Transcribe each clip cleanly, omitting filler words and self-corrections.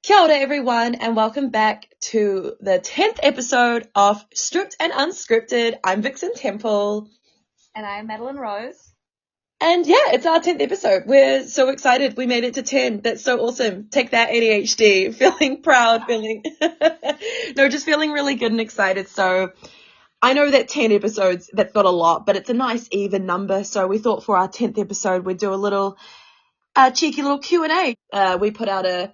Kia ora everyone and welcome back to the 10th episode of Stripped and Unscripted. I'm Vixen Temple. And I'm Madeline Rose. And yeah, it's our 10th episode. We're so excited. We made it to 10. That's so awesome. Take that, ADHD. Feeling proud, no, just feeling really good and excited. So I know that 10 episodes, that's not a lot, but it's a nice even number. So we thought for our 10th episode, we'd do a little cheeky little Q&A. We put out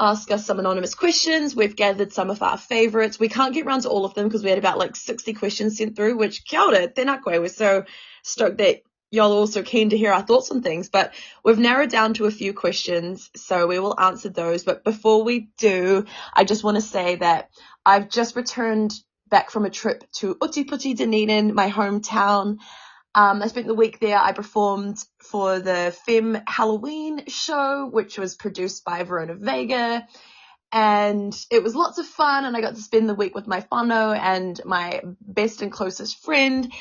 ask us some anonymous questions. We've gathered some of our favorites. We can't get around to all of them because we had about 60 questions sent through, which kia ora, tēnā koe. We're so stoked that y'all are also keen to hear our thoughts on things, but we've narrowed down to a few questions, so we will answer those. But before we do, I just want to say that I've just returned back from a trip to Ōtepoti, Dunedin, my hometown. I spent the week there. I performed for the Femme Halloween show, which was produced by Verona Vega, and it was lots of fun, and I got to spend the week with my whānau and my best and closest friend.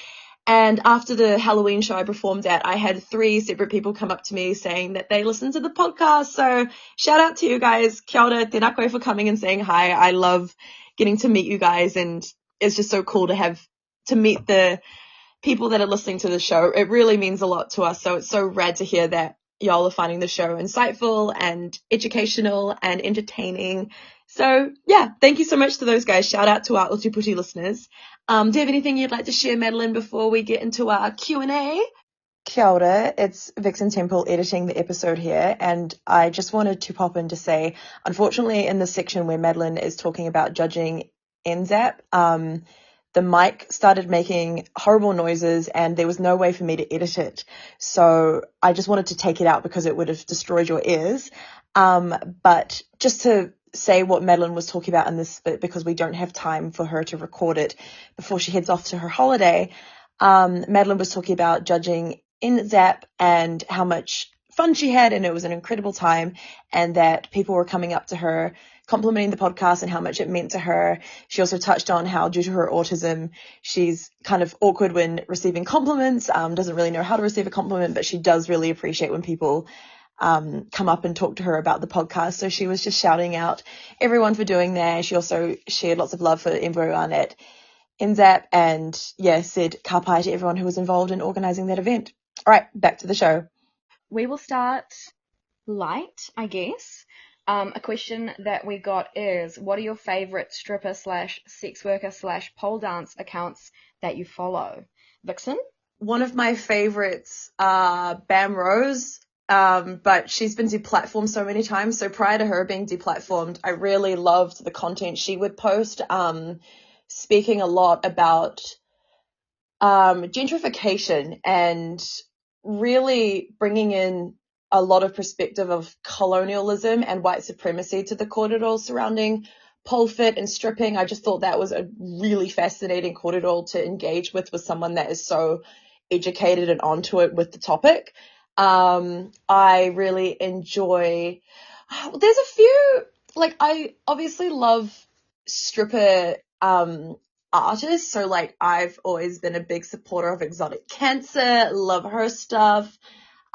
And after the Halloween show I performed at, I had 3 separate people come up to me saying that they listened to the podcast. So shout out to you guys. Kia ora, tēnā koe for coming and saying hi. I love getting to meet you guys, and it's just so cool to meet the people that are listening to the show. It really means a lot to us. So it's so rad to hear that y'all are finding the show insightful and educational and entertaining. So yeah, thank you so much to those guys. Shout out to our Ōtepoti listeners. Do you have anything you'd like to share, Madeline, before we get into our Q&A? Kia ora, it's Vixen Temple editing the episode here, and I just wanted to pop in to say, unfortunately, in the section where Madeline is talking about judging NZAP, the mic started making horrible noises and there was no way for me to edit it. So I just wanted to take it out because it would have destroyed your ears. But just to say what Madeline was talking about in this bit, because we don't have time for her to record it before she heads off to her holiday, Madeline was talking about judging NZAP and how much fun she had, and it was an incredible time, and that people were coming up to her complimenting the podcast and how much it meant to her. She also touched on how, due to her autism, she's kind of awkward when receiving compliments, doesn't really know how to receive a compliment, but she does really appreciate when people come up and talk to her about the podcast. So she was just shouting out everyone for doing that. She also shared lots of love for everyone at NZAP and said ka pai to everyone who was involved in organising that event. All right, back to the show. We will start light, I guess. A question that we got is, what are your favorite stripper / sex worker / pole dance accounts that you follow? Vixen? One of my favorites, Bam Rose, but she's been deplatformed so many times. So prior to her being deplatformed, I really loved the content she would post, speaking a lot about gentrification and really bringing in a lot of perspective of colonialism and white supremacy to the korero surrounding pole fit and stripping. I just thought that was a really fascinating korero to engage with someone that is so educated and onto it with the topic. I really enjoy, there's a few, I obviously love stripper artists, so I've always been a big supporter of Exotic Cancer, love her stuff.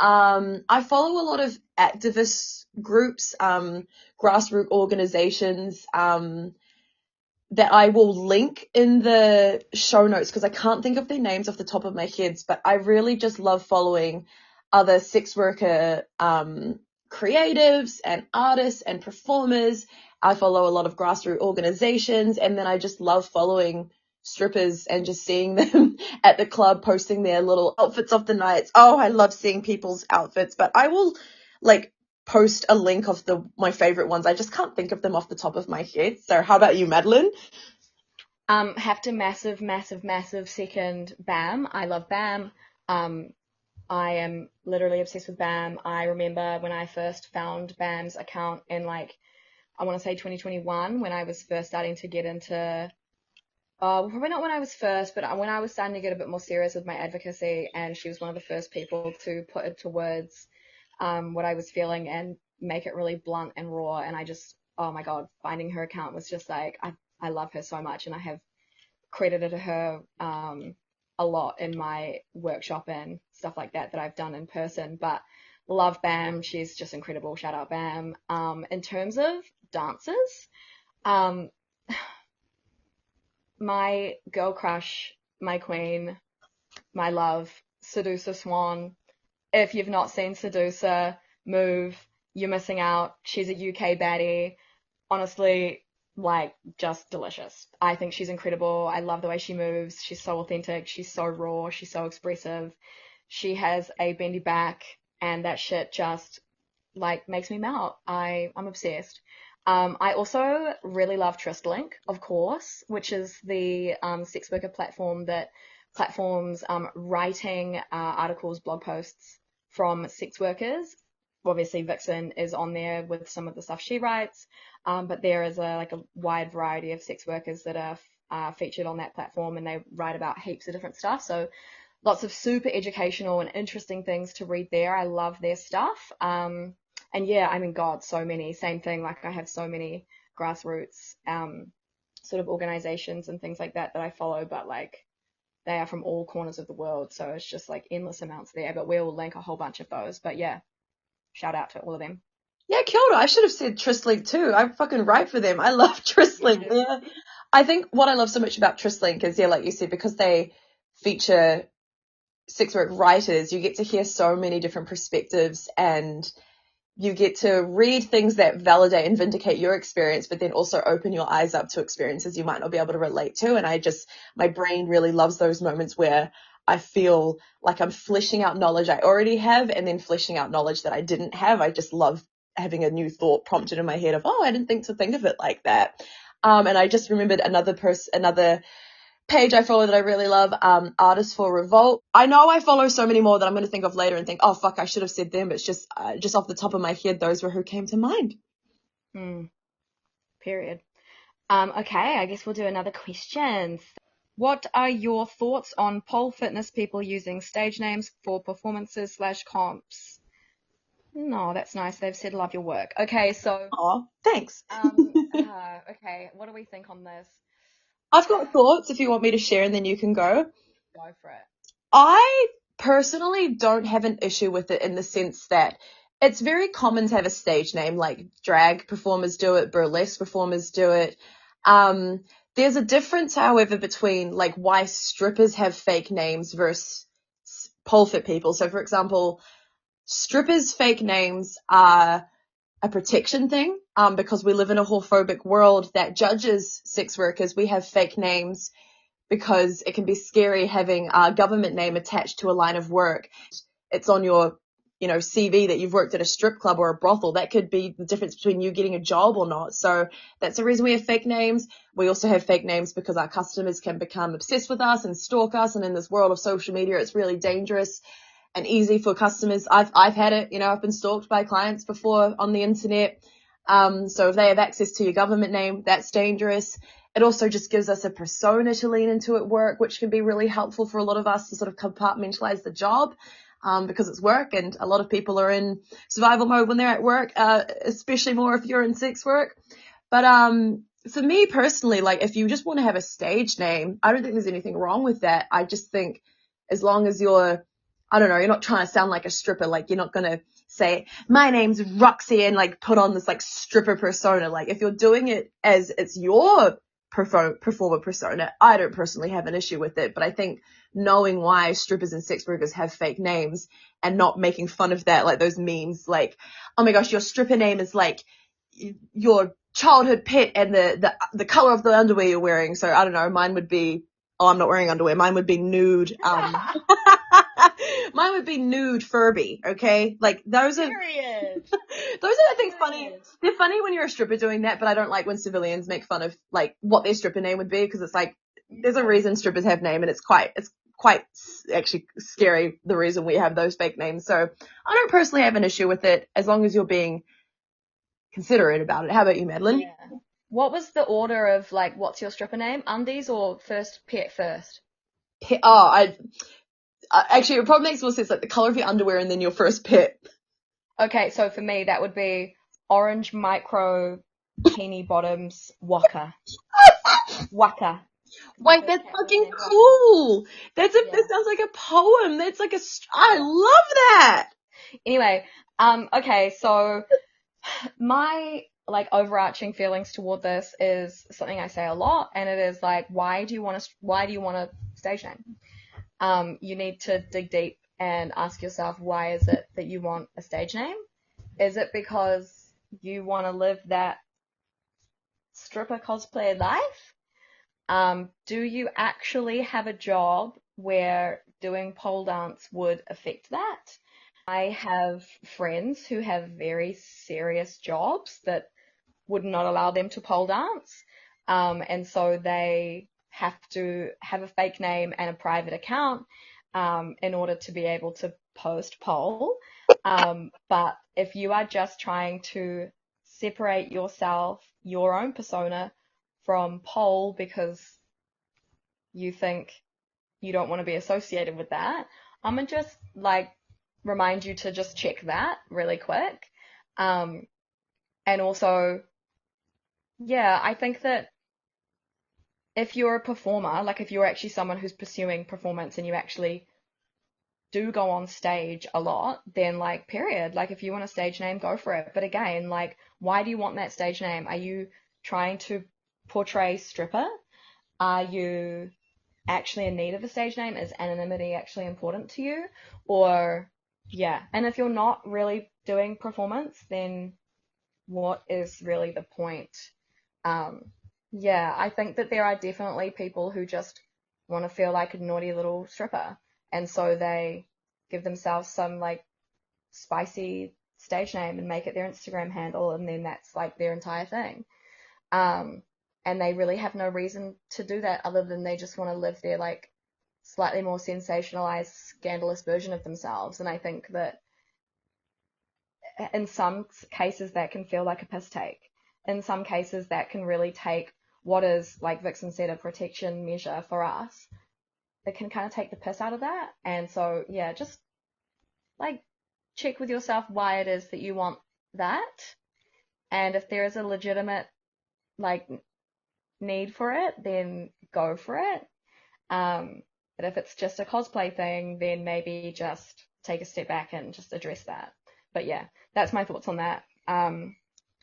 I follow a lot of activist groups, grassroots organizations, that I will link in the show notes because I can't think of their names off the top of my head, but I really just love following other sex worker creatives and artists and performers. I follow a lot of grassroots organizations, and then I just love following strippers and just seeing them at the club posting their little outfits of the nights. Oh, I love seeing people's outfits, but I will post a link of my favorite ones. I just can't think of them off the top of my head. So how about you, Madeline? Have to massive second Bam. I love Bam. I am literally obsessed with Bam. I remember when I first found Bam's account in I want to say 2021, when I was first starting to get into, probably not when I was first, but when I was starting to get a bit more serious with my advocacy, and she was one of the first people to put into words what I was feeling and make it really blunt and raw. And I just, oh my God, finding her account was just I love her so much, and I have credited her a lot in my workshop and stuff like that I've done in person. But Love Bam. She's just incredible. Shout out Bam. In terms of dancers, um, my girl crush, my queen, my love, Sedusa Swan. If you've not seen Sedusa move, you're missing out. She's a UK baddie. Honestly, like, just delicious. I think she's incredible. I love the way she moves. She's so authentic. She's so raw. She's so expressive. She has a bendy back, and that shit just, like, makes me melt. I'm obsessed. I also really love Tristlink, of course, which is the sex worker platform that platforms writing articles, blog posts from sex workers. Obviously, Vixen is on there with some of the stuff she writes, but there is a wide variety of sex workers that are featured on that platform, and they write about heaps of different stuff. So lots of super educational and interesting things to read there. I love their stuff. And yeah, I mean, God, so many. Same thing. Like, I have so many grassroots sort of organizations and things like that I follow, but like, they are from all corners of the world. So it's just like endless amounts there. But we'll link a whole bunch of those. But yeah, shout out to all of them. Yeah, kia ora. I should have said Tristlink too. I'm fucking right for them. I love Tristlink. Yeah. I think what I love so much about Tristlink is, yeah, like you said, because they feature sex work writers, you get to hear so many different perspectives, and you get to read things that validate and vindicate your experience, but then also open your eyes up to experiences you might not be able to relate to. And my brain really loves those moments where I feel like I'm fleshing out knowledge I already have, and then fleshing out knowledge that I didn't have. I just love having a new thought prompted in my head of, oh, I didn't think to think of it like that. And I just remembered another page I follow that I really love, Artists for Revolt. I know I follow so many more that I'm going to think of later and think, oh fuck, I should have said them, but it's just off the top of my head, those were who came to mind. Period. Okay, I guess we'll do another question. What are your thoughts on pole fitness people using stage names for performances / comps? No, that's nice. They've said love your work. Okay, so Oh, thanks. okay, what do we think on this? I've got thoughts if you want me to share, and then you can go. Go for it. I personally don't have an issue with it, in the sense that it's very common to have a stage name, like drag performers do it, burlesque performers do it. There's a difference, however, between like why strippers have fake names versus pole fit people. So, for example, strippers' fake names are a protection thing, because we live in a whorephobic world that judges sex workers. We have fake names because it can be scary having a government name attached to a line of work. It's on your, CV that you've worked at a strip club or a brothel. That could be the difference between you getting a job or not. So that's the reason we have fake names. We also have fake names because our customers can become obsessed with us and stalk us. And in this world of social media, it's really dangerous and easy for customers. I've had it, I've been stalked by clients before on the internet. So if they have access to your government name, that's dangerous. It also just gives us a persona to lean into at work, which can be really helpful for a lot of us to sort of compartmentalize the job, because it's work, and a lot of people are in survival mode when they're at work, especially more if you're in sex work. But for me personally, like, if you just want to have a stage name, I don't think there's anything wrong with that. I just think as long as you're not trying to sound like a stripper, like you're not going to say, my name's Roxy, and like put on this like stripper persona. Like, if you're doing it as it's your performer persona, I don't personally have an issue with it. But I think knowing why strippers and sex workers have fake names and not making fun of that, like those memes, like, oh my gosh, your stripper name is like your childhood pet and the color of the underwear you're wearing. So I don't know, mine would be, oh, I'm not wearing underwear. Mine would be nude. Mine would be nude Furby, okay? Like, those are I think funny. They're funny when you're a stripper doing that, but I don't like when civilians make fun of like what their stripper name would be, because it's like, there's a reason strippers have name, and it's quite actually scary, the reason we have those fake names. So I don't personally have an issue with it, as long as you're being considerate about it. How about you, Madeline? Yeah. What was the order of, like, what's your stripper name? Undies or first pet first? Actually, it probably makes more sense, like the color of your underwear and then your first pet. Okay, so for me, that would be orange micro bikini bottoms Waka. Waka. Wait, that's fucking cool. That sounds like a poem. That's like I love that. Anyway, okay, so my like overarching feelings toward this is something I say a lot, and it is like, why do you want a stage name? You need to dig deep and ask yourself, why is it that you want a stage name? Is it because you want to live that stripper cosplay life? Do you actually have a job where doing pole dance would affect that? I have friends who have very serious jobs that would not allow them to pole dance. And so they have to have a fake name and a private account in order to be able to post pole. But if you are just trying to separate yourself, your own persona, from pole because you think you don't want to be associated with that, I'm gonna just like remind you to just check that really quick. Um, and also, yeah, I think that if you're a performer, like if you're actually someone who's pursuing performance and you actually do go on stage a lot, then like, period. Like, if you want a stage name, go for it. But again, like, why do you want that stage name? Are you trying to portray stripper? Are you actually in need of a stage name? Is anonymity actually important to you? Or, yeah. And if you're not really doing performance, then what is really the point? Um, yeah, I think that there are definitely people who just want to feel like a naughty little stripper, and so they give themselves some like spicy stage name and make it their Instagram handle, and then that's like their entire thing. Um, and they really have no reason to do that other than they just want to live their like slightly more sensationalized, scandalous version of themselves. And I think that in some cases that can feel like a piss take. In some cases that can really take what is, like Vixen said, a protection measure for us. It can kind of take the piss out of that. And so, yeah, just like check with yourself why it is that you want that. And if there is a legitimate like need for it, then go for it. But if it's just a cosplay thing, then maybe just take a step back and just address that. But yeah, that's my thoughts on that.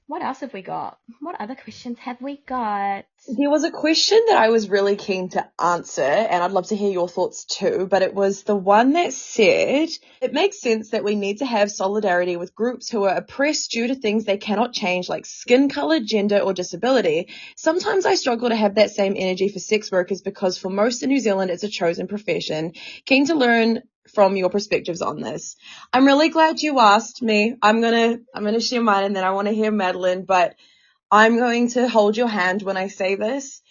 What else have we got? What other questions have we got? There was a question that I was really keen to answer, and I'd love to hear your thoughts too, but it was the one that said, it makes sense that we need to have solidarity with groups who are oppressed due to things they cannot change, like skin color, gender, or disability. Sometimes I struggle to have that same energy for sex workers because for most in New Zealand, it's a chosen profession. Keen to learn from your perspectives on this. I'm really glad you asked me. I'm gonna share mine, and then I want to hear Madeline, but I'm going to hold your hand when I say this.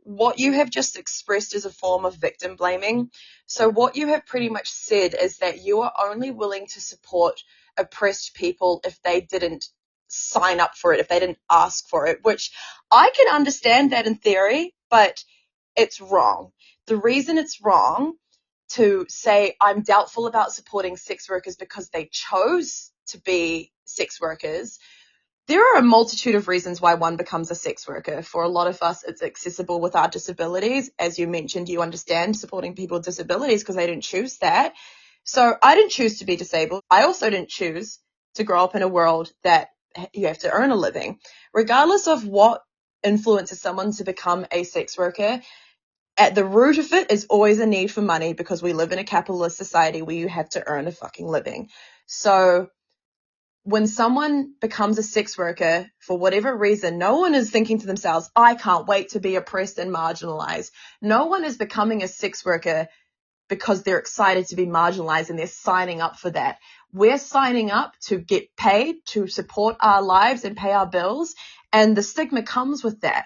What you have just expressed is a form of victim blaming. So what you have pretty much said is that you are only willing to support oppressed people if they didn't sign up for it, if they didn't ask for it, which I can understand that in theory, but it's wrong. The reason it's wrong to say I'm doubtful about supporting sex workers because they chose to be sex workers. There are a multitude of reasons why one becomes a sex worker. For a lot of us, it's accessible with our disabilities. As you mentioned, you understand supporting people with disabilities because they didn't choose that. So I didn't choose to be disabled. I also didn't choose to grow up in a world that you have to earn a living. Regardless of what influences someone to become a sex worker, at the root of it is always a need for money because we live in a capitalist society where you have to earn a fucking living. So when someone becomes a sex worker, for whatever reason, no one is thinking to themselves, I can't wait to be oppressed and marginalized. No one is becoming a sex worker because they're excited to be marginalized and they're signing up for that. We're signing up to get paid, to support our lives and pay our bills. And the stigma comes with that.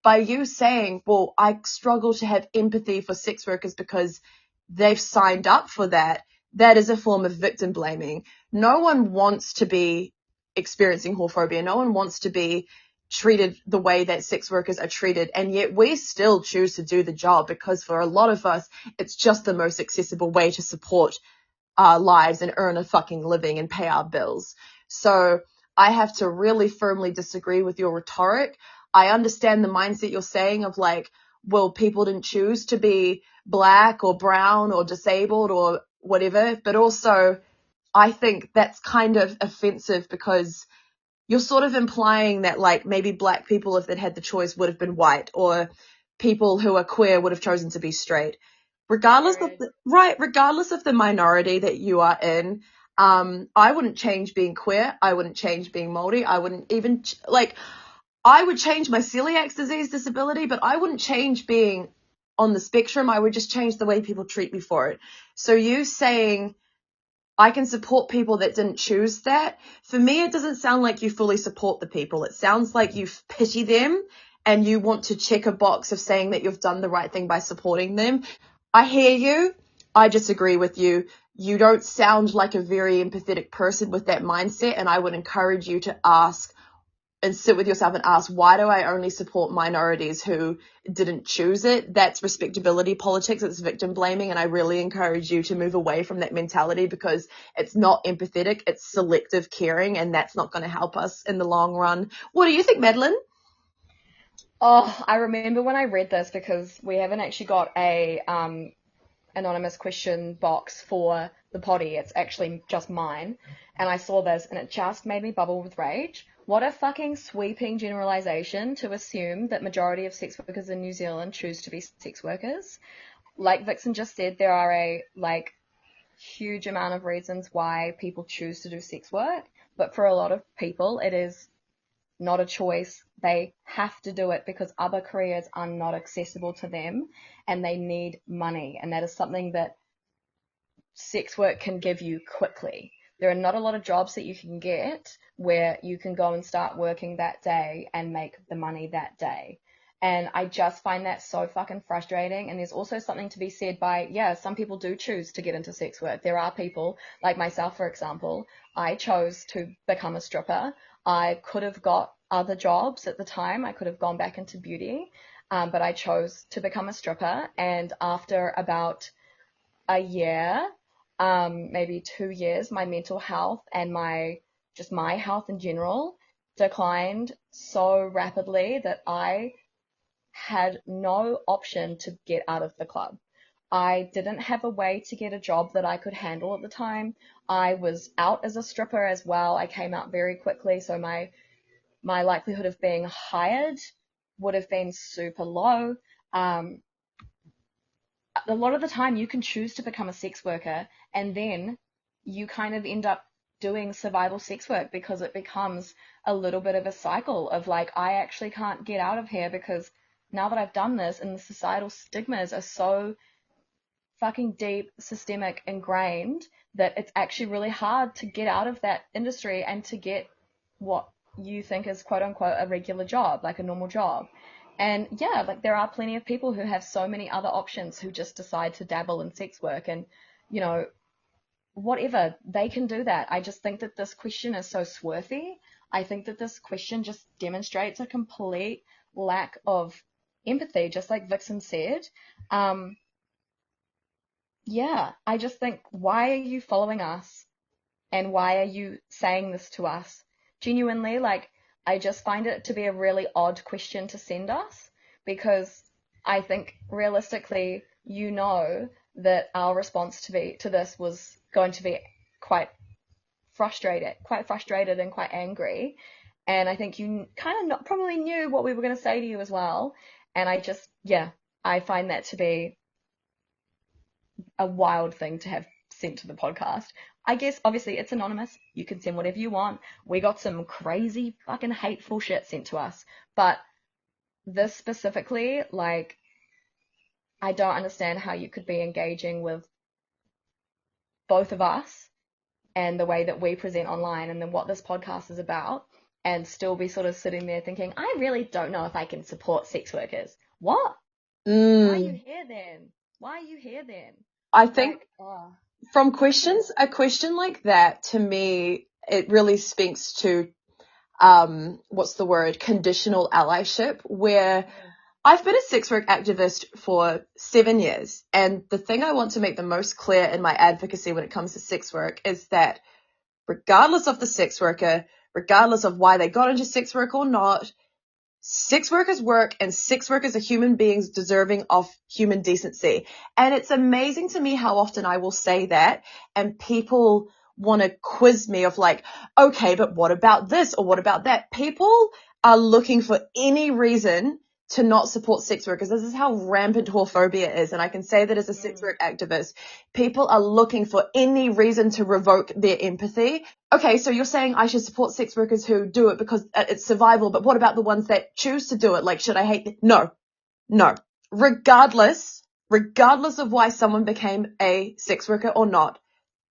By you saying, well, I struggle to have empathy for sex workers because they've signed up for that, that is a form of victim blaming. No one wants to be experiencing whorephobia. No one wants to be treated the way that sex workers are treated. And yet we still choose to do the job because for a lot of us, it's just the most accessible way to support our lives and earn a fucking living and pay our bills. So I have to really firmly disagree with your rhetoric. I understand the mindset you're saying of like, well, people didn't choose to be black or brown or disabled or whatever, but also I think that's kind of offensive because you're sort of implying that like maybe black people, if they'd had the choice, would have been white, or people who are queer would have chosen to be straight. Regardless of the minority that you are in, I wouldn't change being queer. I wouldn't change being Māori. I wouldn't even I would change my celiac disease disability, but I wouldn't change being on the spectrum. I would just change the way people treat me for it. So you saying I can support people that didn't choose that, for me, it doesn't sound like you fully support the people. It sounds like you pity them and you want to check a box of saying that you've done the right thing by supporting them. I hear you. I disagree with you. You don't sound like a very empathetic person with that mindset, and I would encourage you to ask and sit with yourself and ask, why do I only support minorities who didn't choose it? That's respectability politics. It's victim blaming. And I really encourage you to move away from that mentality because it's not empathetic. It's selective caring, and that's not going to help us in the long run. What do you think, Madeline? Oh, I remember when I read this because we haven't actually got a anonymous question box for the potty. It's actually just mine. And I saw this and it just made me bubble with rage. What a fucking sweeping generalization to assume that majority of sex workers in New Zealand choose to be sex workers. Like Vixen just said, there are a huge amount of reasons why people choose to do sex work, but for a lot of people it is not a choice. They have to do it because other careers are not accessible to them and they need money. And that is something that sex work can give you quickly. There are not a lot of jobs that you can get where you can go and start working that day and make the money that day. And I just find that so fucking frustrating. And there's also something to be said by, yeah, some people do choose to get into sex work. There are people, like myself, for example, I chose to become a stripper. I could have got other jobs at the time. I could have gone back into beauty, but I chose to become a stripper. And after about a year, maybe 2 years, my mental health and my health in general declined so rapidly that I had no option to get out of the club. I didn't have a way to get a job that I could handle at the time. I was out as a stripper as well. I came out very quickly, so my likelihood of being hired would have been super low. Um, a lot of the time you can choose to become a sex worker and then you kind of end up doing survival sex work because it becomes a little bit of a cycle of like, I actually can't get out of here because now that I've done this and the societal stigmas are so fucking deep, systemic, ingrained that it's actually really hard to get out of that industry and to get what you think is quote unquote a regular job, like a normal job. And yeah, like there are plenty of people who have so many other options who just decide to dabble in sex work and, you know, whatever, they can do that. I just think that this question is so swarthy. I think that this question just demonstrates a complete lack of empathy, just like Vixen said. Um, yeah, I just think, why are you following us? And why are you saying this to us? Genuinely, like, I just find it to be a really odd question to send us because I think realistically, you know that our response to this was going to be quite frustrated and quite angry. And I think you kind of not, probably knew what we were going to say to you as well. And I just, yeah, I find that to be a wild thing to have sent to the podcast. I guess obviously it's anonymous. You can send whatever you want. We got some crazy fucking hateful shit sent to us. But this specifically, like, I don't understand how you could be engaging with both of us and the way that we present online and then what this podcast is about and still be sort of sitting there thinking, I really don't know if I can support sex workers. What? Why are you here then? Why are you here then? I think from a question like that, to me, it really speaks to, what's the word, conditional allyship, where I've been a sex work activist for 7 years. And the thing I want to make the most clear in my advocacy when it comes to sex work is that regardless of the sex worker, regardless of why they got into sex work or not, sex workers work and sex workers are human beings deserving of human decency. And it's amazing to me how often I will say that and people want to quiz me of like, okay, but what about this or what about that? People are looking for any reason to not support sex workers. This is how rampant whorephobia is. And I can say that as a sex work activist, people are looking for any reason to revoke their empathy. Okay, so you're saying I should support sex workers who do it because it's survival, but what about the ones that choose to do it? Like, should I hate them? No, no. Regardless of why someone became a sex worker or not,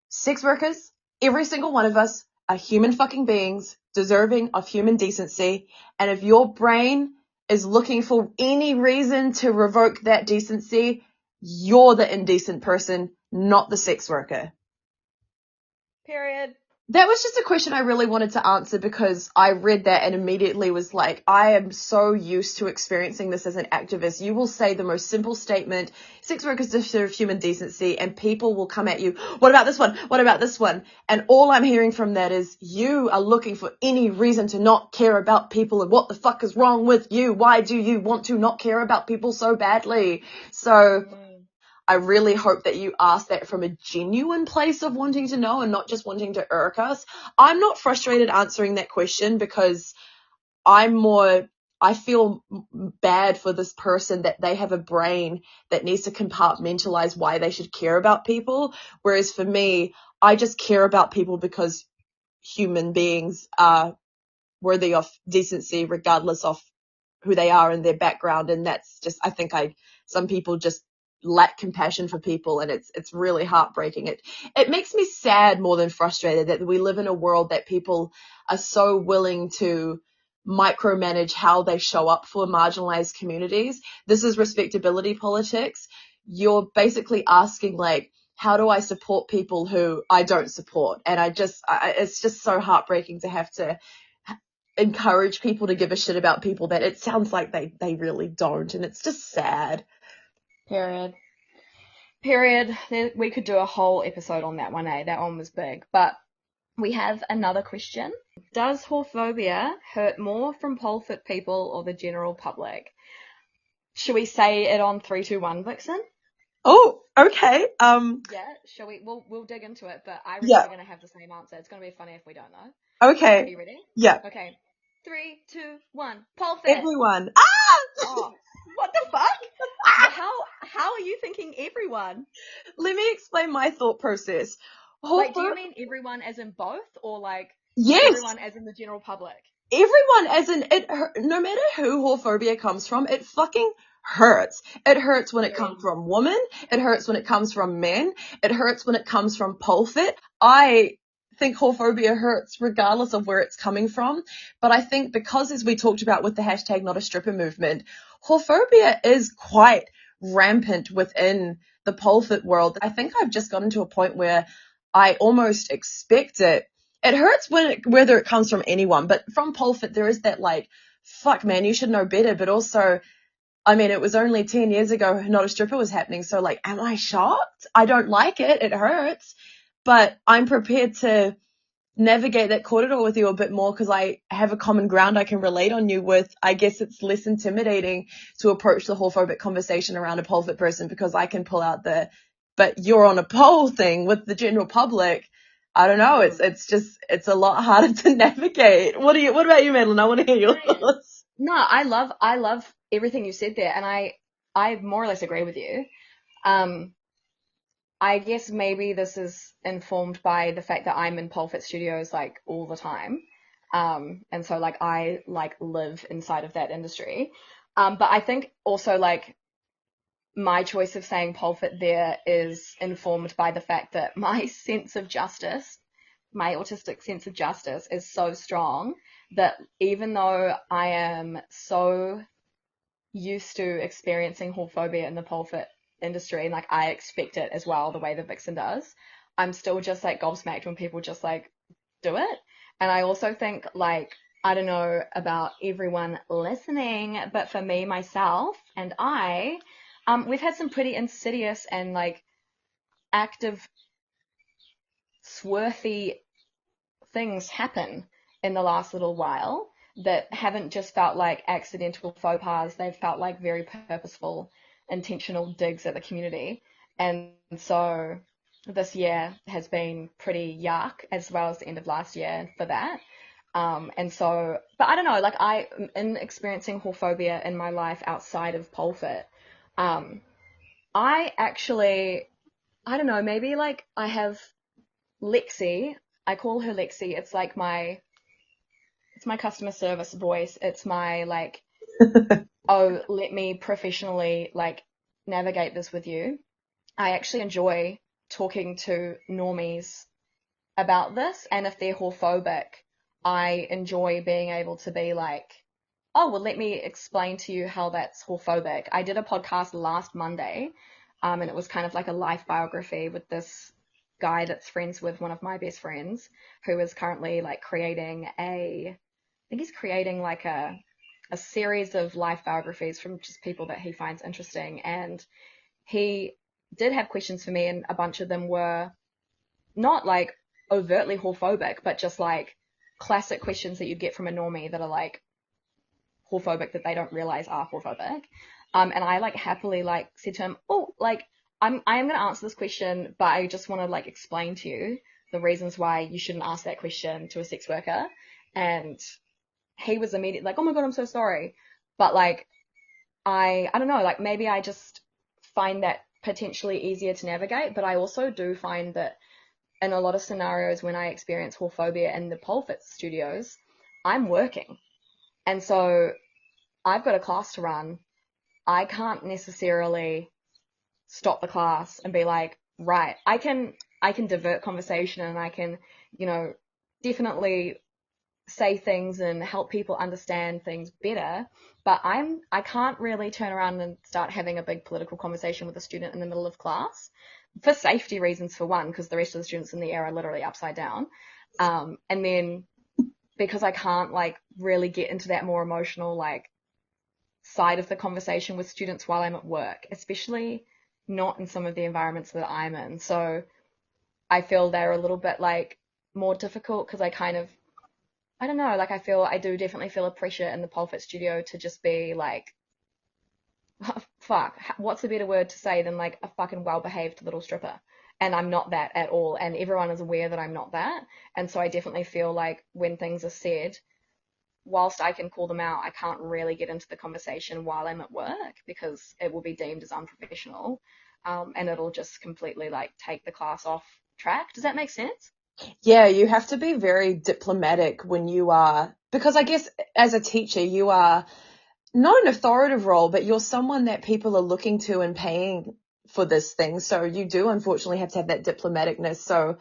sex workers, every single one of us are human fucking beings deserving of human decency. And if your brain is looking for any reason to revoke that decency, you're the indecent person, not the sex worker. Period. That was just a question I really wanted to answer because I read that and immediately was like, I am so used to experiencing this as an activist. You will say the most simple statement, sex workers deserve human decency, and people will come at you, what about this one? What about this one? And all I'm hearing from that is you are looking for any reason to not care about people, and what the fuck is wrong with you? Why do you want to not care about people so badly? So I really hope that you ask that from a genuine place of wanting to know and not just wanting to irk us. I'm not frustrated answering that question because I feel bad for this person that they have a brain that needs to compartmentalize why they should care about people. Whereas for me, I just care about people because human beings are worthy of decency regardless of who they are and their background. And that's just, I think some people just lack compassion for people, and it's really heartbreaking. It makes me sad more than frustrated that we live in a world that people are so willing to micromanage how they show up for marginalized communities. This is respectability politics. You're basically asking like, how do I support people who I don't support? And it's just so heartbreaking to have to encourage people to give a shit about people that it sounds like they really don't, and it's just sad. Period. We could do a whole episode on that one, eh? That one was big. But we have another question. Does whorephobia hurt more from pole fit people or the general public? Should we say it on 3, 2, 1, Vixen? Oh, okay. Yeah, shall we? We'll dig into it, but I reckon Yeah. we're gonna have the same answer. It's gonna be funny if we don't know. Okay. Are you ready? Yeah. Okay. 3, 2, 1. Pole fit. Everyone. Oh, what the fuck? How are you thinking everyone? Let me explain my thought process. Like, do you mean everyone as in both, or like Yes. everyone as in the general public? Everyone as in it. No matter who whorephobia comes from, it fucking hurts. It hurts when it comes from women. It hurts when it comes from men. It hurts when it comes from pole fit. I think whorephobia hurts regardless of where it's coming from. But I think because, as we talked about with the hashtag not a stripper movement, whorephobia is quite rampant within the pole fit world. I think I've just gotten to a point where I almost expect it. It hurts whether it comes from anyone, but from pole fit there is that like, fuck man, you should know better. But also, I mean, it was only 10 years ago not a stripper was happening. So like, am I shocked? I don't like it. It hurts. But I'm prepared to navigate that korero with you a bit more because I have a common ground I can relate on you with. I guess it's less intimidating to approach the whorephobic conversation around a pole fit person because I can pull out but you're on a pole thing with the general public. I don't know. It's a lot harder to navigate. What about you, Madeline? I want to hear your thoughts. No, I love everything you said there, and I more or less agree with you. I guess maybe this is informed by the fact that I'm in pole fit studios like all the time. And so like I like live inside of that industry. But I think also like my choice of saying pole fit there is informed by the fact that my sense of justice, my autistic sense of justice is so strong that even though I am so used to experiencing whorephobia in the pole fit industry and like I expect it as well the way that Vixen does, I'm still just like gobsmacked when people just like do it. And I also think like, I don't know about everyone listening, but for me, myself, and we've had some pretty insidious and like active, swarthy things happen in the last little while that haven't just felt like accidental faux pas. They've felt like very purposeful, intentional digs at the community. And so this year has been pretty yuck, as well as the end of last year for that. And so, but I don't know, like in experiencing whorephobia in my life outside of pole fit, um, I actually, I don't know, maybe like I have Lexi, I call her Lexi. It's my customer service voice. It's my like, oh, let me professionally like navigate this with you. I actually enjoy talking to normies about this, and if they're whorephobic, I enjoy being able to be like, oh, well, let me explain to you how that's whorephobic. I did a podcast last Monday, and it was kind of like a life biography with this guy that's friends with one of my best friends, who is currently like I think he's creating like a series of life biographies from just people that he finds interesting. And he did have questions for me, and a bunch of them were not like overtly whorephobic, but just like classic questions that you'd get from a normie that are like whorephobic that they don't realize are whorephobic. And I like happily like said to him, oh, like I am going to answer this question, but I just want to like explain to you the reasons why you shouldn't ask that question to a sex worker. And he was immediately like, oh my God, I'm so sorry. But like, I don't know, like maybe I just find that potentially easier to navigate, but I also do find that in a lot of scenarios when I experience whorephobia in the pole fit studios, I'm working. And so I've got a class to run. I can't necessarily stop the class and be like, right, I can divert conversation, and I can, you know, definitely say things and help people understand things better, but I can't really turn around and start having a big political conversation with a student in the middle of class, for safety reasons for one, because the rest of the students in the air are literally upside down. And then because I can't like really get into that more emotional like side of the conversation with students while I'm at work, especially not in some of the environments that I'm in. So I feel they're a little bit like more difficult because I don't know, like I do definitely feel a pressure in the pole fit studio to just be like, fuck, what's a better word to say than like a fucking well-behaved little stripper? And I'm not that at all, and everyone is aware that I'm not that. And so I definitely feel like when things are said, whilst I can call them out, I can't really get into the conversation while I'm at work because it will be deemed as unprofessional, and it'll just completely like take the class off track. Does that make sense? Yeah, you have to be very diplomatic when you are, because I guess as a teacher, you are not an authoritative role, but you're someone that people are looking to and paying for this thing. So you do unfortunately have to have that diplomaticness. So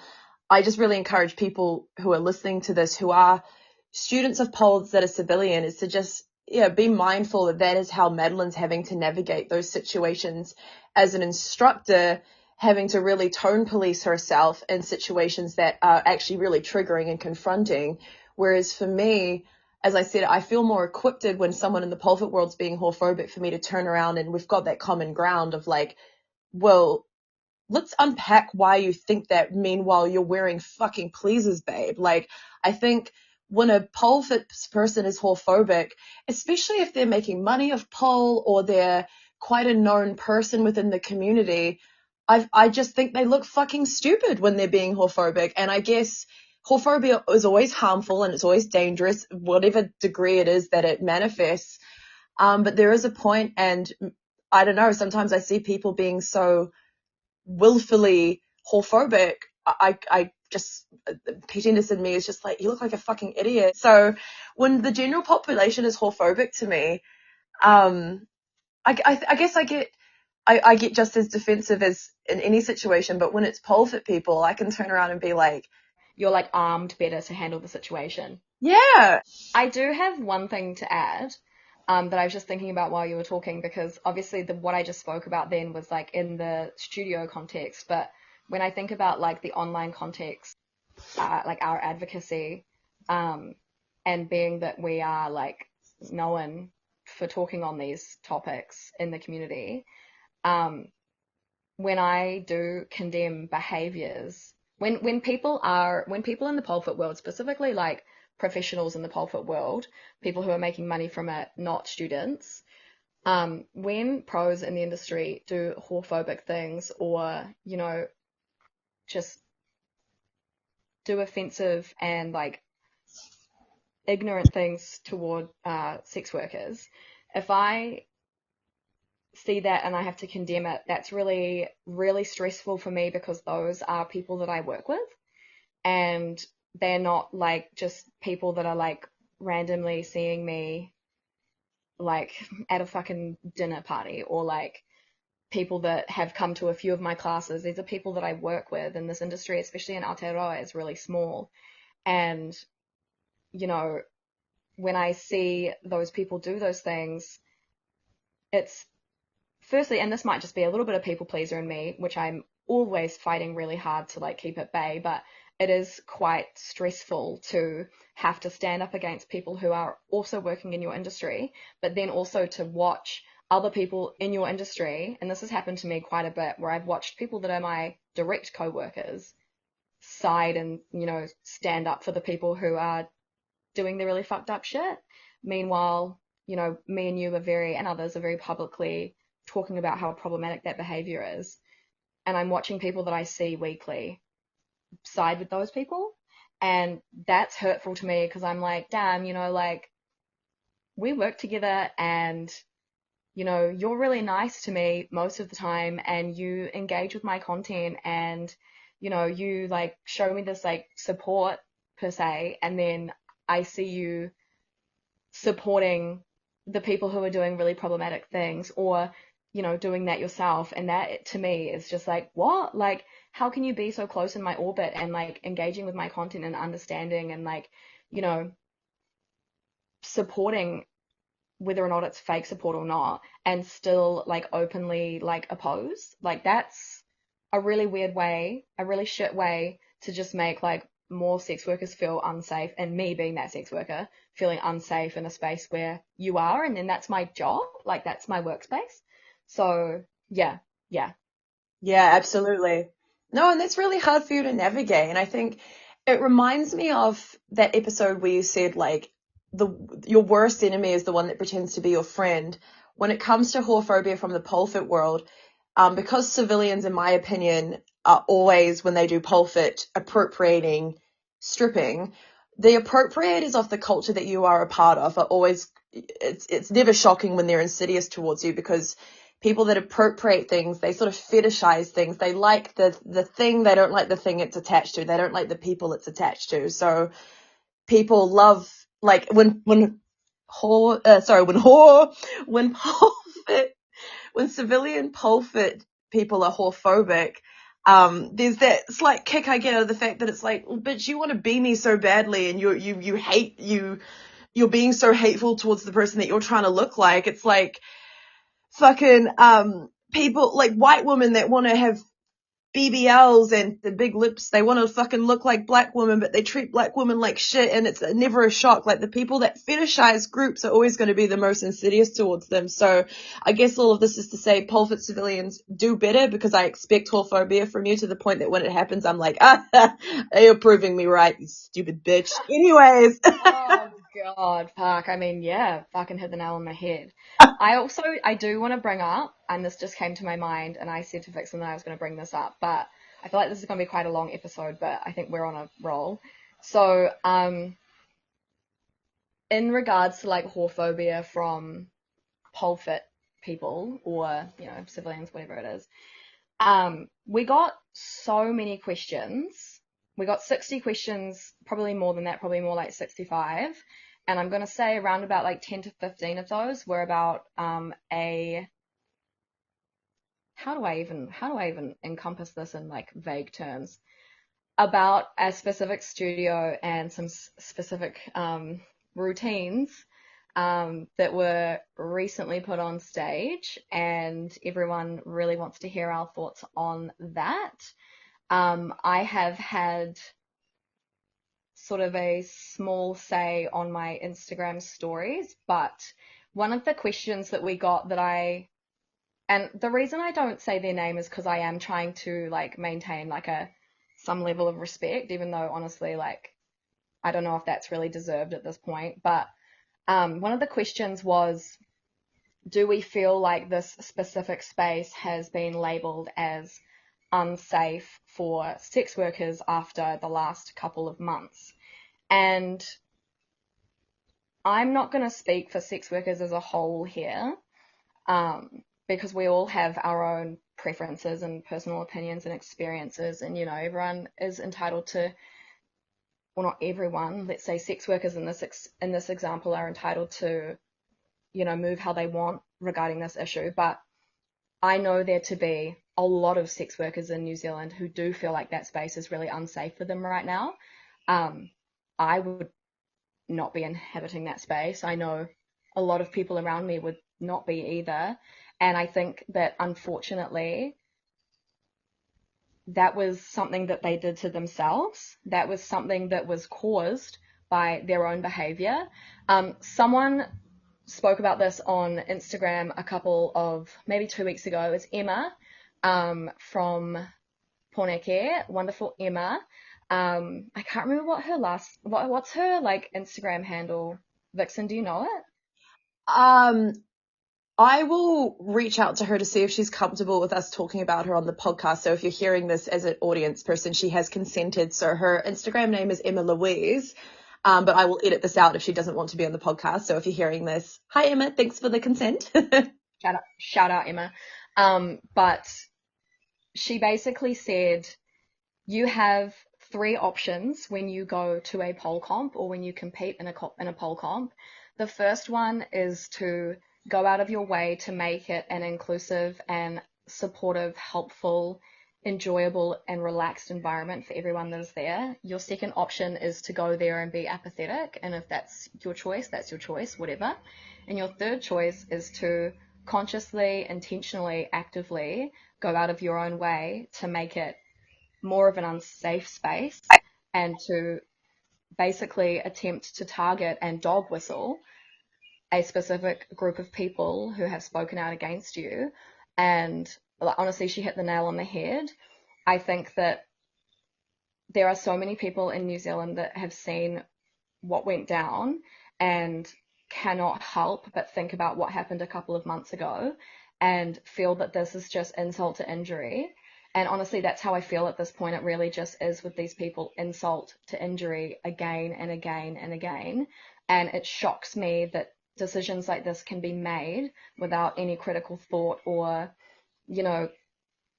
I just really encourage people who are listening to this, who are students of poles that are civilian, is to just, yeah, be mindful that that is how Madeline's having to navigate those situations as an instructor, having to really tone police herself in situations that are actually really triggering and confronting. Whereas for me, as I said, I feel more equipped when someone in the pole fit world's being whorephobic for me to turn around and we've got that common ground of like, well, let's unpack why you think that. Meanwhile, you're wearing fucking pleasers, babe. Like, I think when a pole fit person is whorephobic, especially if they're making money off pole or they're quite a known person within the community, I just think they look fucking stupid when they're being whorephobic. And I guess whorephobia is always harmful and it's always dangerous, whatever degree it is that it manifests. But there is a point, and I don't know, sometimes I see people being so willfully whorephobic. I just, pettiness in me is just like, you look like a fucking idiot. So when the general population is whorephobic to me, um, I guess I get just as defensive as in any situation, but when it's pole fit people, I can turn around and be like, You're like armed better to handle the situation. yeah, I do have one thing to add, that I was just thinking about while you were talking, because obviously what I just spoke about then was like in the studio context, but when I think about like the online context, like our advocacy, um, and being that we are like known for talking on these topics in the community, um, when I do condemn behaviors, when people in the pole fit world, specifically like professionals in the pole fit world, people who are making money from it, not students, when pros in the industry do whorephobic things, or, you know, just do offensive and like ignorant things toward sex workers, if I see that and I have to condemn it, that's really, really stressful for me because those are people that I work with, and they're not like just people that are like randomly seeing me like at a fucking dinner party, or like people that have come to a few of my classes. These are people that I work with, and this industry, especially in Aotearoa, is really small. And, you know, when I see those people do those things, it's firstly, and this might just be a little bit of people pleaser in me, which I'm always fighting really hard to like keep at bay, but it is quite stressful to have to stand up against people who are also working in your industry, but then also to watch other people in your industry. And this has happened to me quite a bit, where I've watched people that are my direct co-workers side and, you know, stand up for the people who are doing the really fucked up shit. Meanwhile, you know, me and you are very, and others are very publicly talking about how problematic that behavior is. And I'm watching people that I see weekly side with those people. And that's hurtful to me because I'm like, damn, you know, like we work together, and, you know, you're really nice to me most of the time, and you engage with my content, and, you know, you like show me this like support per se. And then I see you supporting the people who are doing really problematic things, or, you know, doing that yourself. And that to me is just like, what? Like, how can you be so close in my orbit and like engaging with my content and understanding and like, you know, supporting whether or not it's fake support or not, and still like openly like oppose? Like, that's a really weird way, a really shit way to just make like more sex workers feel unsafe, and me being that sex worker feeling unsafe in a space where you are, and then that's my job, like that's my workspace. So yeah, yeah. Yeah, absolutely. No, and that's really hard for you to navigate. And I think it reminds me of that episode where you said like the your worst enemy is the one that pretends to be your friend. When it comes to whorephobia from the pole fit world, because civilians, in my opinion, are always, when they do pole fit, appropriating stripping, the appropriators of the culture that you are a part of are always, it's never shocking when they're insidious towards you, because people that appropriate things, they sort of fetishize things. They like the thing, they don't like the thing it's attached to. They don't like the people it's attached to. So people love, like when whore, sorry, when pole fit, when civilian pole fit people are whorephobic, there's that slight kick I get out of the fact that it's like, well, bitch, you want to be me so badly, and you hate you're being so hateful towards the person that you're trying to look like. It's like fucking people like white women that want to have BBLs and the big lips. They want to fucking look like black women, but they treat black women like shit, and it's never a shock. Like, the people that fetishize groups are always going to be the most insidious towards them. So I guess all of this is to say pole fit civilians do better, because I expect whorephobia from you, to the point that when it happens, I'm like, you're proving me right, you stupid bitch. Anyways. Oh God, fuck. I mean, yeah, fucking hit the nail on the head. I do want to bring up, and this just came to my mind, and I said to Vixen that I was going to bring this up, but I feel like this is going to be quite a long episode, but I think we're on a roll. So, in regards to like whorephobia from pole fit people, or, you know, civilians, whatever it is, we got so many questions. We got 60 questions, probably more than that, probably more like 65. And I'm going to say around about like 10 to 15 of those were about how do I even encompass this in like vague terms? About a specific studio and some specific routines that were recently put on stage, and everyone really wants to hear our thoughts on that. I have had sort of a small say on my Instagram stories, but one of the questions that we got and the reason I don't say their name is because I am trying to like maintain like some level of respect, even though honestly, like, I don't know if that's really deserved at this point. But one of the questions was, do we feel like this specific space has been labeled as unsafe for sex workers after the last couple of months. And I'm not going to speak for sex workers as a whole here, because we all have our own preferences and personal opinions and experiences, and everyone is entitled to, well, not everyone, let's say sex workers in this example are entitled to, move how they want regarding this issue. But I know there to be a lot of sex workers in New Zealand who do feel like that space is really unsafe for them right now. I would not be inhabiting that space. I know a lot of people around me would not be either. And I think that unfortunately, that was something that they did to themselves. That was something that was caused by their own behavior. Someone spoke about this on Instagram maybe 2 weeks ago. It was Emma from Poneke, wonderful Emma. I can't remember what's her like Instagram handle. Vixen, do you know it? I will reach out to her to see if she's comfortable with us talking about her on the podcast. So if you're hearing this as an audience person, she has consented. So her Instagram name is Emma Louise. But I will edit this out if she doesn't want to be on the podcast. So if you're hearing this, hi Emma, thanks for the consent. Shout out Emma. But she basically said you have 3 options when you go to a pole comp or when you compete in a pole comp. The first one is to go out of your way to make it an inclusive and supportive, helpful, enjoyable and relaxed environment for everyone that is there. Your second option is to go there and be apathetic, and if that's your choice, that's your choice, whatever. And your third choice is to consciously, intentionally, actively go out of your own way to make it more of an unsafe space and to basically attempt to target and dog whistle a specific group of people who have spoken out against you. And honestly, she hit the nail on the head. I think that there are so many people in New Zealand that have seen what went down and cannot help but think about what happened a couple of months ago and feel that this is just insult to injury. And honestly, that's how I feel at this point. It really just is with these people, insult to injury again and again and again. And it shocks me that decisions like this can be made without any critical thought or,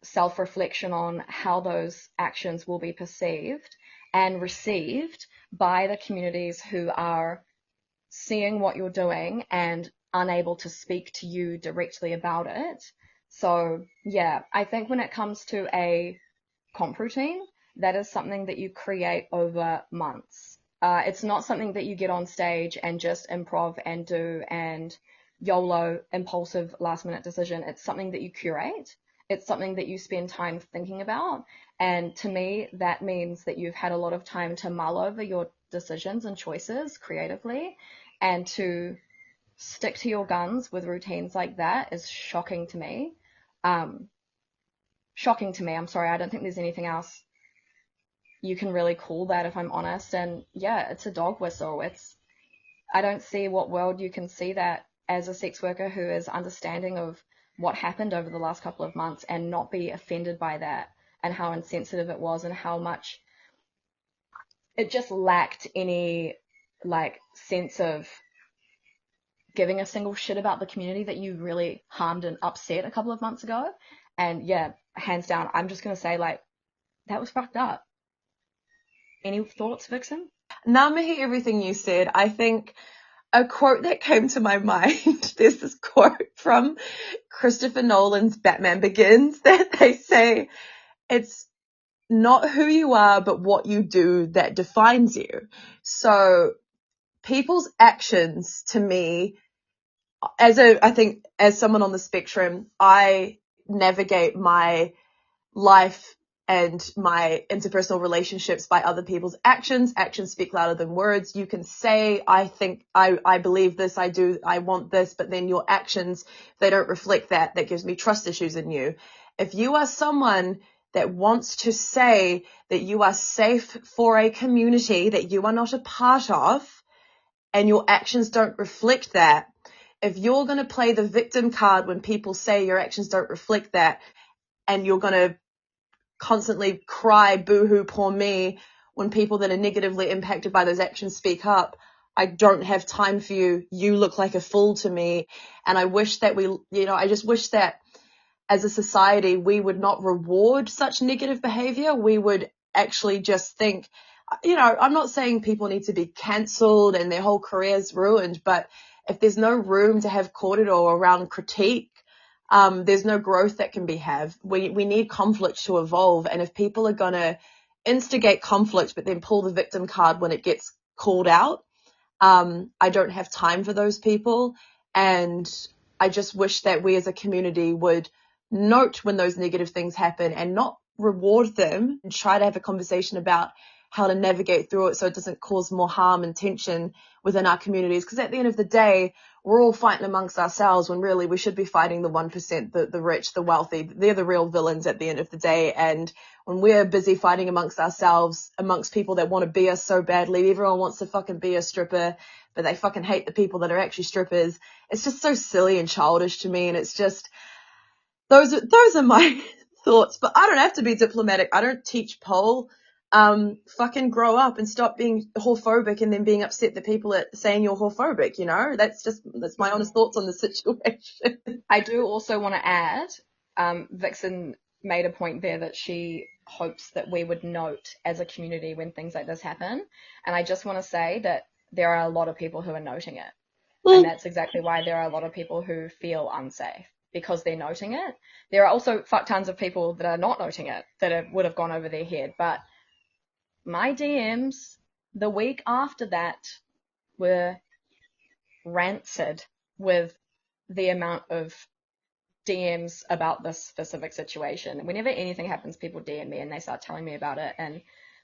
self-reflection on how those actions will be perceived and received by the communities who are seeing what you're doing and unable to speak to you directly about it. So yeah, I think when it comes to a comp routine, that is something that you create over months. It's not something that you get on stage and just improv and do and YOLO, impulsive last minute decision. It's something that you curate. It's something that you spend time thinking about. And to me, that means that you've had a lot of time to mull over your decisions and choices creatively, and to stick to your guns with routines like that is shocking to me. Shocking to me. I'm sorry. I don't think there's anything else you can really call that, if I'm honest. And yeah, it's a dog whistle. I don't see what world you can see that as a sex worker who is understanding of what happened over the last couple of months and not be offended by that and how insensitive it was and how much it just lacked any like sense of giving a single shit about the community that you really harmed and upset a couple of months ago. And yeah, hands down, I'm just going to say like, that was fucked up. Any thoughts, Vixen? Now, Mihi, everything you said, I think a quote that came to my mind, there's this quote from Christopher Nolan's Batman Begins that they say, it's not who you are, but what you do that defines you. So people's actions to me, I think as someone on the spectrum, I navigate my life and my interpersonal relationships by other people's actions. Actions speak louder than words. You can say, I think, I believe this, I do, I want this, but then your actions, they don't reflect that. That gives me trust issues in you. If you are someone that wants to say that you are safe for a community that you are not a part of, and your actions don't reflect that, if you're going to play the victim card when people say your actions don't reflect that, and you're going to constantly cry, boo-hoo, poor me, when people that are negatively impacted by those actions speak up. I don't have time for you. You look like a fool to me. And I wish that I just wish that as a society, we would not reward such negative behavior. We would actually just think, I'm not saying people need to be cancelled and their whole careers ruined, but if there's no room to have korero around critique, there's no growth that can be had. We need conflict to evolve. And if people are going to instigate conflict, but then pull the victim card when it gets called out, I don't have time for those people. And I just wish that we as a community would note when those negative things happen and not reward them, and try to have a conversation about how to navigate through it so it doesn't cause more harm and tension within our communities. Because at the end of the day, we're all fighting amongst ourselves when really we should be fighting the 1%, the rich, the wealthy. They're the real villains at the end of the day. And when we're busy fighting amongst ourselves, amongst people that want to be us so badly, everyone wants to fucking be a stripper, but they fucking hate the people that are actually strippers. It's just so silly and childish to me. And it's just, those are my thoughts. But I don't have to be diplomatic. I don't teach pole. Fucking grow up and stop being whorephobic and then being upset that people are saying you're whorephobic, that's my honest thoughts on the situation. I do also want to add, Vixen made a point there that she hopes that we would note as a community when things like this happen. And I just want to say that there are a lot of people who are noting it. And that's exactly why there are a lot of people who feel unsafe, because they're noting it. There are also fuck tons of people that are not noting it, that would have gone over their head. But my DMs the week after that were rancid with the amount of DMs about this specific situation. Whenever anything happens, people DM me and they start telling me about it, and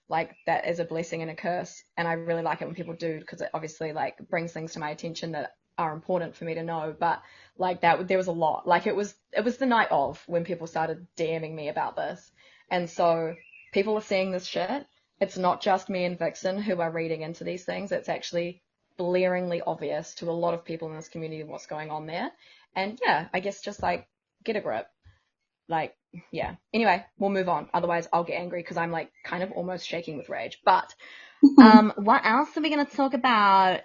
like that is a blessing and a curse. And I really like it when people do, because it obviously like brings things to my attention that are important for me to know. But like that, there was a lot. Like it was the night of when people started DMing me about this, and so people are seeing this shit. It's not just me and Vixen who are reading into these things. It's actually blaringly obvious to a lot of people in this community what's going on there. And yeah, I guess just like get a grip. Like, yeah. Anyway, we'll move on. Otherwise, I'll get angry because I'm like kind of almost shaking with rage. But what else are we going to talk about?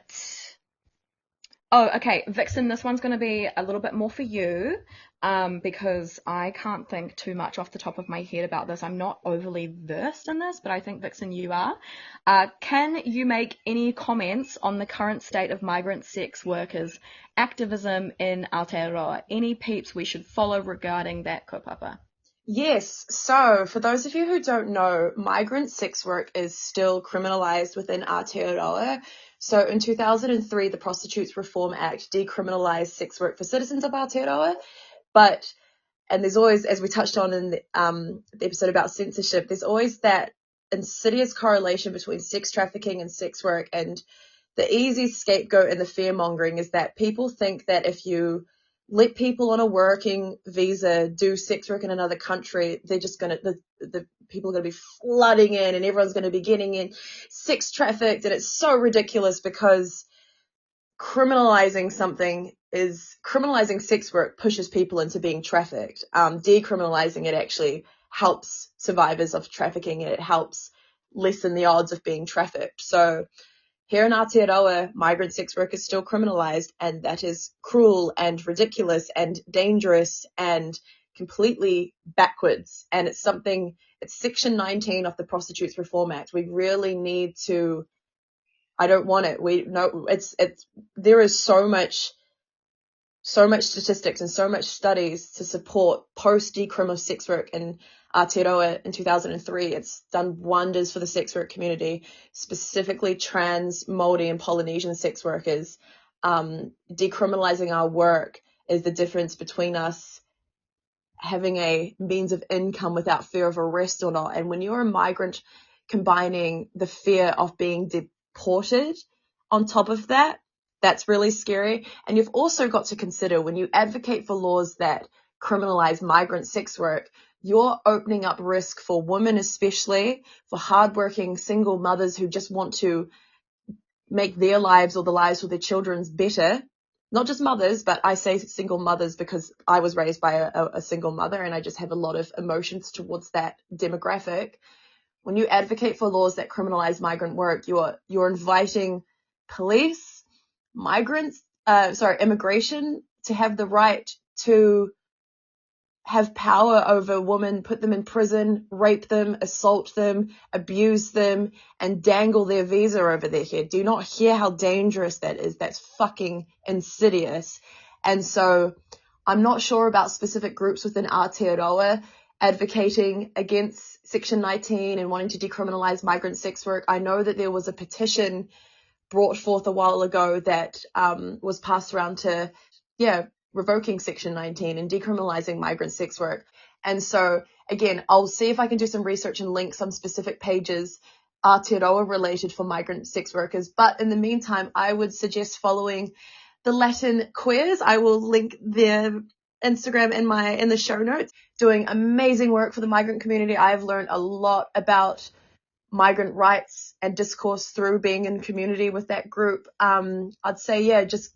Oh, okay, Vixen, this one's going to be a little bit more for you, because I can't think too much off the top of my head about this. I'm not overly versed in this, but I think, Vixen, you are. Can you make any comments on the current state of migrant sex workers' activism in Aotearoa? Any peeps we should follow regarding that, kaupapa? Yes. So for those of you who don't know, migrant sex work is still criminalized within Aotearoa. So in 2003, the Prostitutes Reform Act decriminalized sex work for citizens of Aotearoa. And there's always, as we touched on in the episode about censorship, there's always that insidious correlation between sex trafficking and sex work. And the easy scapegoat and the fear mongering is that people think that if you let people on a working visa do sex work in another country, they're just going to, the people are going to be flooding in and everyone's going to be getting in sex trafficked. And it's so ridiculous, because criminalizing sex work pushes people into being trafficked. Decriminalizing it actually helps survivors of trafficking, and it helps lessen the odds of being trafficked. So here in Aotearoa, migrant sex work is still criminalized, and that is cruel and ridiculous and dangerous and completely backwards. And it's Section 19 of the Prostitutes Reform Act. We really need to, I don't want it. There is so much statistics and so much studies to support post-decrim of sex work in Aotearoa in 2003. It's done wonders for the sex work community, specifically trans, Māori and Polynesian sex workers. Decriminalizing our work is the difference between us having a means of income without fear of arrest or not. And when you're a migrant, combining the fear of being deported on top of that, that's really scary. And you've also got to consider, when you advocate for laws that criminalize migrant sex work, you're opening up risk for women, especially for hardworking single mothers who just want to make their lives or the lives of their children better. not just mothers, but I say single mothers because I was raised by a single mother, and I just have a lot of emotions towards that demographic. When you advocate for laws that criminalize migrant work, you're inviting police, immigration to have the right to have power over women, put them in prison, rape them, assault them, abuse them, and dangle their visa over their head. Do you not hear how dangerous that is? That's fucking insidious. And so I'm not sure about specific groups within Aotearoa advocating against Section 19 and wanting to decriminalize migrant sex work. I know that there was a petition brought forth a while ago that was passed around to, revoking Section 19 and decriminalizing migrant sex work. And so, again, I'll see if I can do some research and link some specific pages Aotearoa related for migrant sex workers. But in the meantime, I would suggest following the Latin Queers. I will link their Instagram in the show notes. Doing amazing work for the migrant community. I've learned a lot about migrant rights and discourse through being in community with that group. I'd say, just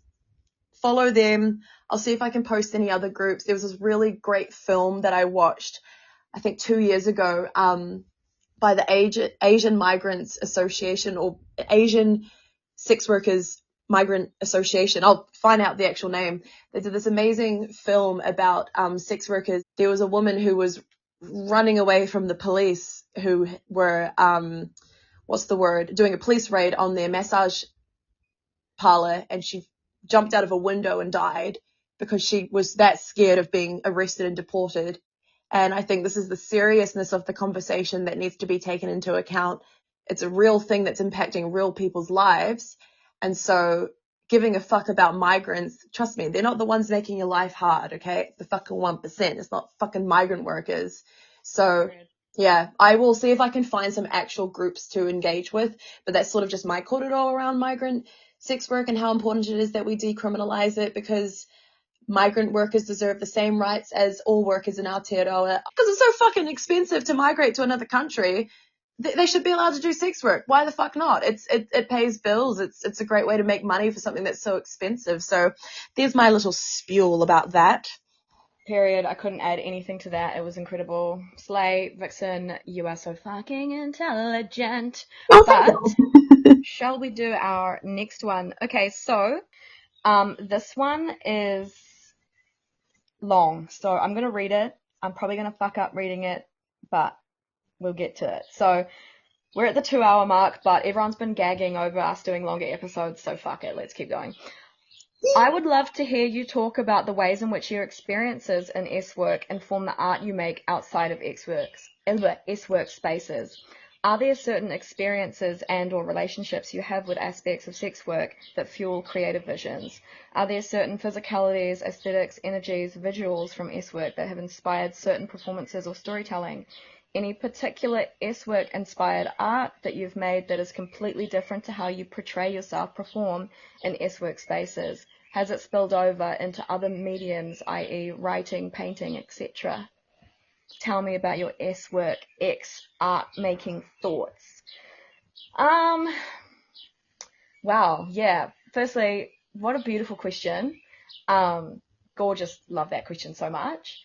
follow them. I'll see if I can post any other groups. There was this really great film that I watched, I think 2 years ago, by the Asian Migrants Association, or Asian Sex Workers Migrant Association. I'll find out the actual name. They did this amazing film about sex workers. There was a woman who was running away from the police who were, doing a police raid on their massage parlor, and she jumped out of a window and died because she was that scared of being arrested and deported. And I think this is the seriousness of the conversation that needs to be taken into account. It's a real thing that's impacting real people's lives. And so giving a fuck about migrants, trust me, they're not the ones making your life hard, okay? It's the fucking 1%. It's not fucking migrant workers. So yeah, I will see if I can find some actual groups to engage with, but that's sort of just my korero around migrant sex work and how important it is that we decriminalize it, because migrant workers deserve the same rights as all workers in Aotearoa. Because it's so fucking expensive to migrate to another country, they should be allowed to do sex work. Why the fuck not? It pays bills. It's a great way to make money for something that's so expensive. So there's my little spiel about that. Period. I couldn't add anything to that. It was incredible. Slay, Vixen, you are so fucking intelligent. But shall we do our next one? Okay, so this one is long, so I'm going to read it. I'm probably going to fuck up reading it, but we'll get to it. So we're at the 2-hour mark, but everyone's been gagging over us doing longer episodes, so fuck it. Let's keep going. I would love to hear you talk about the ways in which your experiences in S-work inform the art you make outside of S-work spaces. Are there certain experiences and or relationships you have with aspects of sex work that fuel creative visions? Are there certain physicalities, aesthetics, energies, visuals from S-work that have inspired certain performances or storytelling? Any particular S-work inspired art that you've made that is completely different to how you portray yourself perform in S-work spaces? Has it spilled over into other mediums, i.e. writing, painting, etc.? Tell me about your S-work art making thoughts. Wow, yeah. Firstly, what a beautiful question. Gorgeous, love that question so much.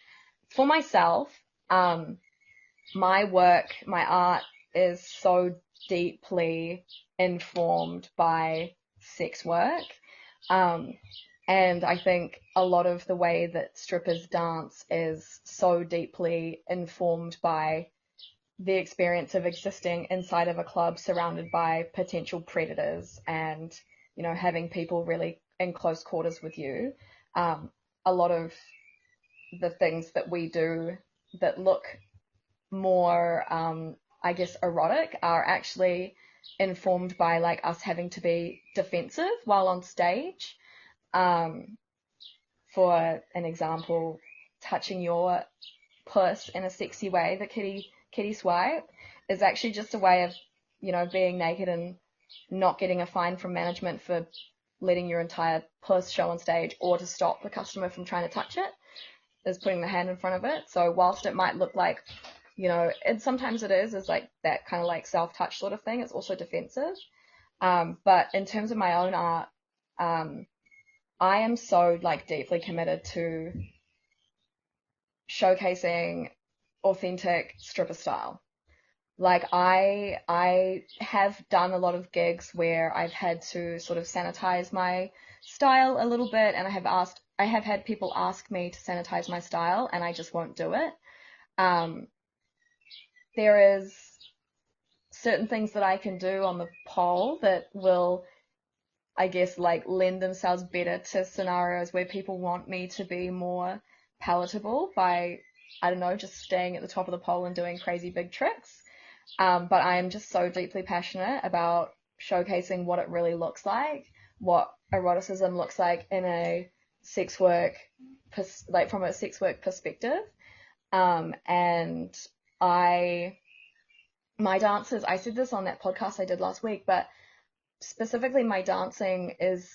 For myself, my work, my art is so deeply informed by sex work. And I think a lot of the way that strippers dance is so deeply informed by the experience of existing inside of a club surrounded by potential predators and, you know, having people really in close quarters with you. A lot of the things that we do that look more, I guess, erotic are actually informed by like us having to be defensive while on stage. For an example, touching your puss in a sexy way, the kitty swipe, is actually just a way of, you know, being naked and not getting a fine from management for letting your entire puss show on stage, or to stop the customer from trying to touch it, is putting the hand in front of it. So whilst it might look like, you know, and sometimes it is like that kind of like self-touch sort of thing, it's also defensive. But in terms of my own art, I am so like deeply committed to showcasing authentic stripper style. Like I have done a lot of gigs where I've had to sort of sanitize my style a little bit, and I have had people ask me to sanitize my style, and I just won't do it. Um, there is certain things that I can do on the pole that will, I guess, like lend themselves better to scenarios where people want me to be more palatable by, I don't know, just staying at the top of the pole and doing crazy big tricks. But I am just so deeply passionate about showcasing what it really looks like, what eroticism looks like in a sex work, like from a sex work perspective. And I, my dancers, I said this on that podcast I did last week, but specifically my dancing is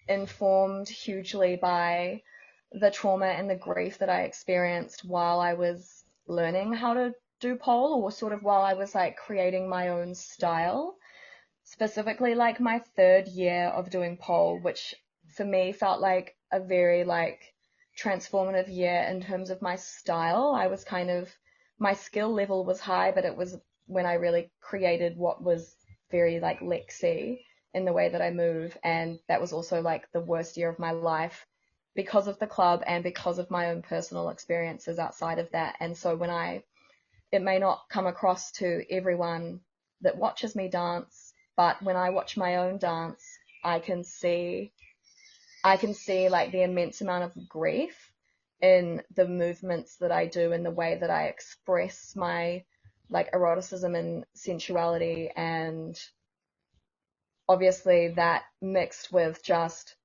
informed hugely by the trauma and the grief that I experienced while I was learning how to do pole, or sort of while I was like creating my own style. Specifically, like my third year of doing pole, which for me felt like a very like transformative year in terms of my style. I was kind of, my skill level was high, but it was when I really created what was very like Lexi in the way that I move. And that was also like the worst year of my life because of the club and because of my own personal experiences outside of that. And so it may not come across to everyone that watches me dance, but when I watch my own dance, I can see like the immense amount of grief in the movements that I do and the way that I express my like eroticism and sensuality, and obviously that mixed with just,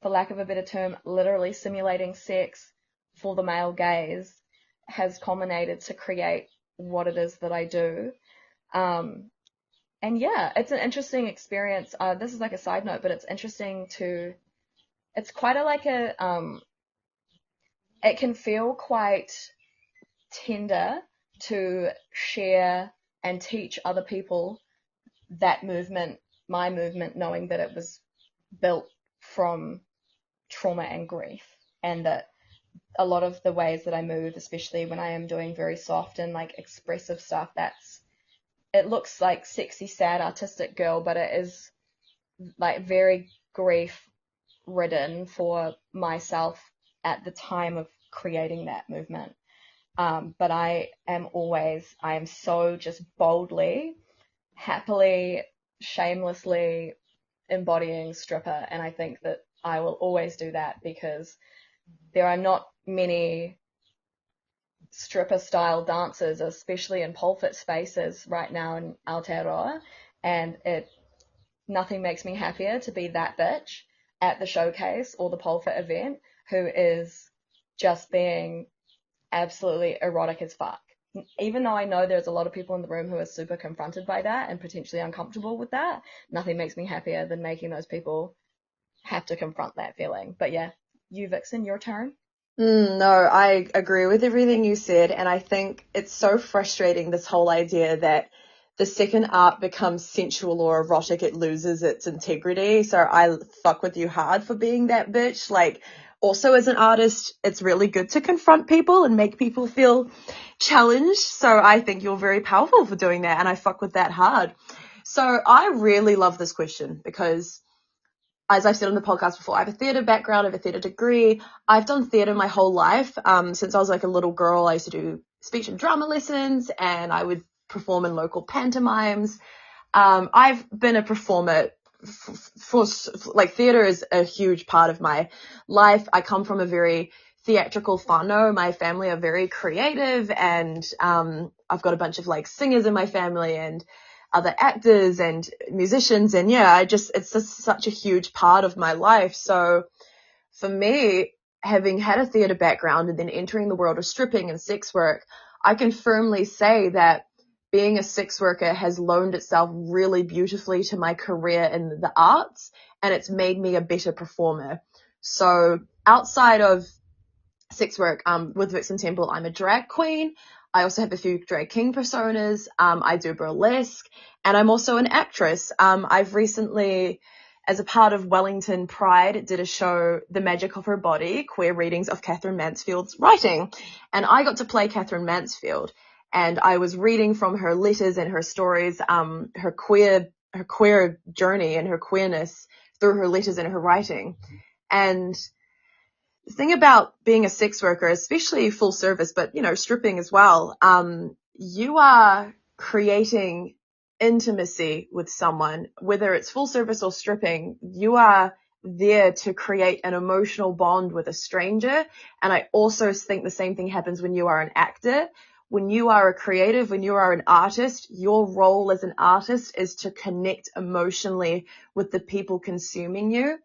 for lack of a better term, literally simulating sex for the male gaze has culminated to create what it is that I do. Um, and yeah, it's an interesting experience. This is like a side note, but it's interesting it's quite it can feel quite tender to share and teach other people that movement, my movement, knowing that it was built from trauma and grief, and that a lot of the ways that I move, especially when I am doing very soft and like expressive stuff, it looks like sexy, sad, artistic girl, but it is like very grief ridden for myself at the time of creating that movement. But I am so just boldly, happily, shamelessly embodying stripper. And I think that I will always do that because there are not many stripper style dancers, especially in pole fit spaces right now in Aotearoa, and nothing makes me happier to be that bitch at the showcase or the pole fit event who is just being absolutely erotic as fuck. Even though I know there's a lot of people in the room who are super confronted by that and potentially uncomfortable with that, nothing makes me happier than making those people have to confront that feeling. But yeah, you Vixen, your turn. No, I agree with everything you said, and I think it's so frustrating, this whole idea that the second art becomes sensual or erotic, it loses its integrity. So I fuck with you hard for being that bitch. Like, also as an artist, it's really good to confront people and make people feel challenged. So I think you're very powerful for doing that, and I fuck with that hard. So I really love this question because, as I've said on the podcast before, I have a theatre background, I have a theatre degree. I've done theatre my whole life. Since I was like a little girl, I used to do speech and drama lessons, and I would perform in local pantomimes. I've been a performer for like, theatre is a huge part of my life. I come from a very theatrical whānau. My family are very creative, and I've got a bunch of like singers in my family and other actors and musicians, and yeah, it's just such a huge part of my life. So for me, having had a theatre background and then entering the world of stripping and sex work, I can firmly say that being a sex worker has loaned itself really beautifully to my career in the arts, and it's made me a better performer. So outside of sex work, with Vixen Temple, I'm a drag queen. I also have a few drag king personas. I do burlesque, and I'm also an actress. I've recently as a part of Wellington Pride, did a show, The Magic of Her Body, queer readings of Catherine Mansfield's writing. And I got to play Catherine Mansfield. And I was reading from her letters and her stories, her queer journey and her queerness through her letters and her writing. And the thing about being a sex worker, especially full service, but, you know, stripping as well, you are creating intimacy with someone, whether it's full service or stripping. You are there to create an emotional bond with a stranger. And I also think the same thing happens when you are an actor. When you are a creative, when you are an artist, your role as an artist is to connect emotionally with the people consuming you.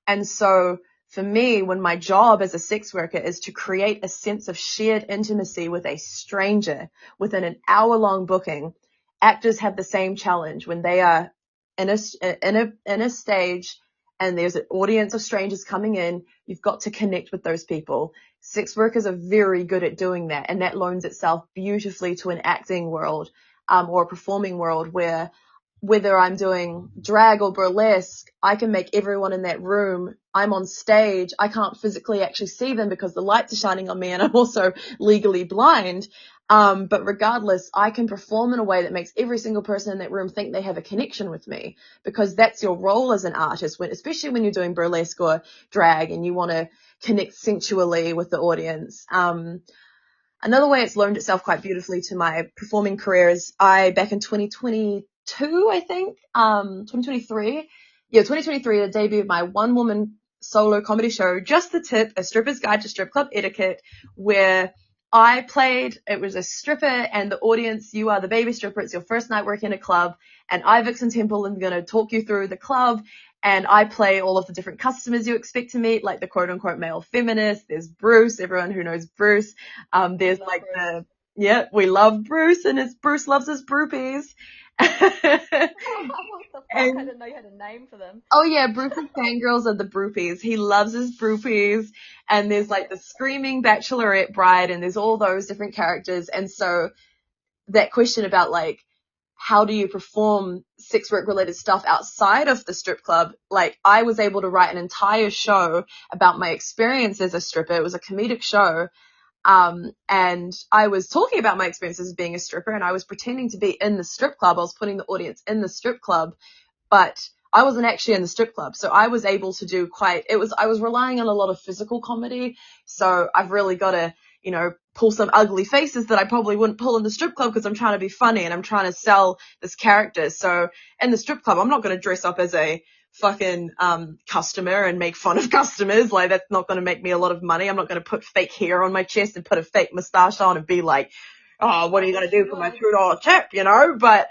And so for me, when my job as a sex worker is to create a sense of shared intimacy with a stranger within an hour-long booking, actors have the same challenge when they are in a stage and there's an audience of strangers coming in. You've got to connect with those people. Sex workers are very good at doing that, and that loans itself beautifully to an acting world, or a performing world, where whether I'm doing drag or burlesque, I can make everyone in that room. I'm on stage. I can't physically actually see them because the lights are shining on me, and I'm also legally blind. But regardless, I can perform in a way that makes every single person in that room think they have a connection with me, because that's your role as an artist, especially when you're doing burlesque or drag and you want to connect sensually with the audience. Another way it's loaned itself quite beautifully to my performing career is back in 2022, I think, 2023. Yeah, 2023, the debut of my one-woman solo comedy show, Just the Tip, A Stripper's Guide to Strip Club Etiquette, where I played, it was a stripper and the audience, you are the baby stripper, it's your first night working in a club, and I, Vixen Temple, am going to talk you through the club, and I play all of the different customers you expect to meet, like the quote-unquote male feminist. There's Bruce, everyone who knows Bruce. There's like Bruce. We love Bruce, and Bruce loves his groupies. What the fuck? I didn't know you had a name for them. Oh yeah, Bruce's fangirls are the groupies. He loves his groupies. And there's like the screaming bachelorette bride, and there's all those different characters. And so that question about like, how do you perform sex work related stuff outside of the strip club? Like, I was able to write an entire show about my experience as a stripper. It was a comedic show. And I was talking about my experiences as being a stripper, and I was pretending to be in the strip club. I was putting the audience in the strip club, but I wasn't actually in the strip club. So I was able to do I was relying on a lot of physical comedy. So I've really got to, you know, pull some ugly faces that I probably wouldn't pull in the strip club, because I'm trying to be funny and I'm trying to sell this character. So in the strip club, I'm not going to dress up as a fucking customer and make fun of customers. Like, that's not going to make me a lot of money. I'm not going to put fake hair on my chest and put a fake mustache on and be like, oh, what are you going to do for my $2 tip, you know? But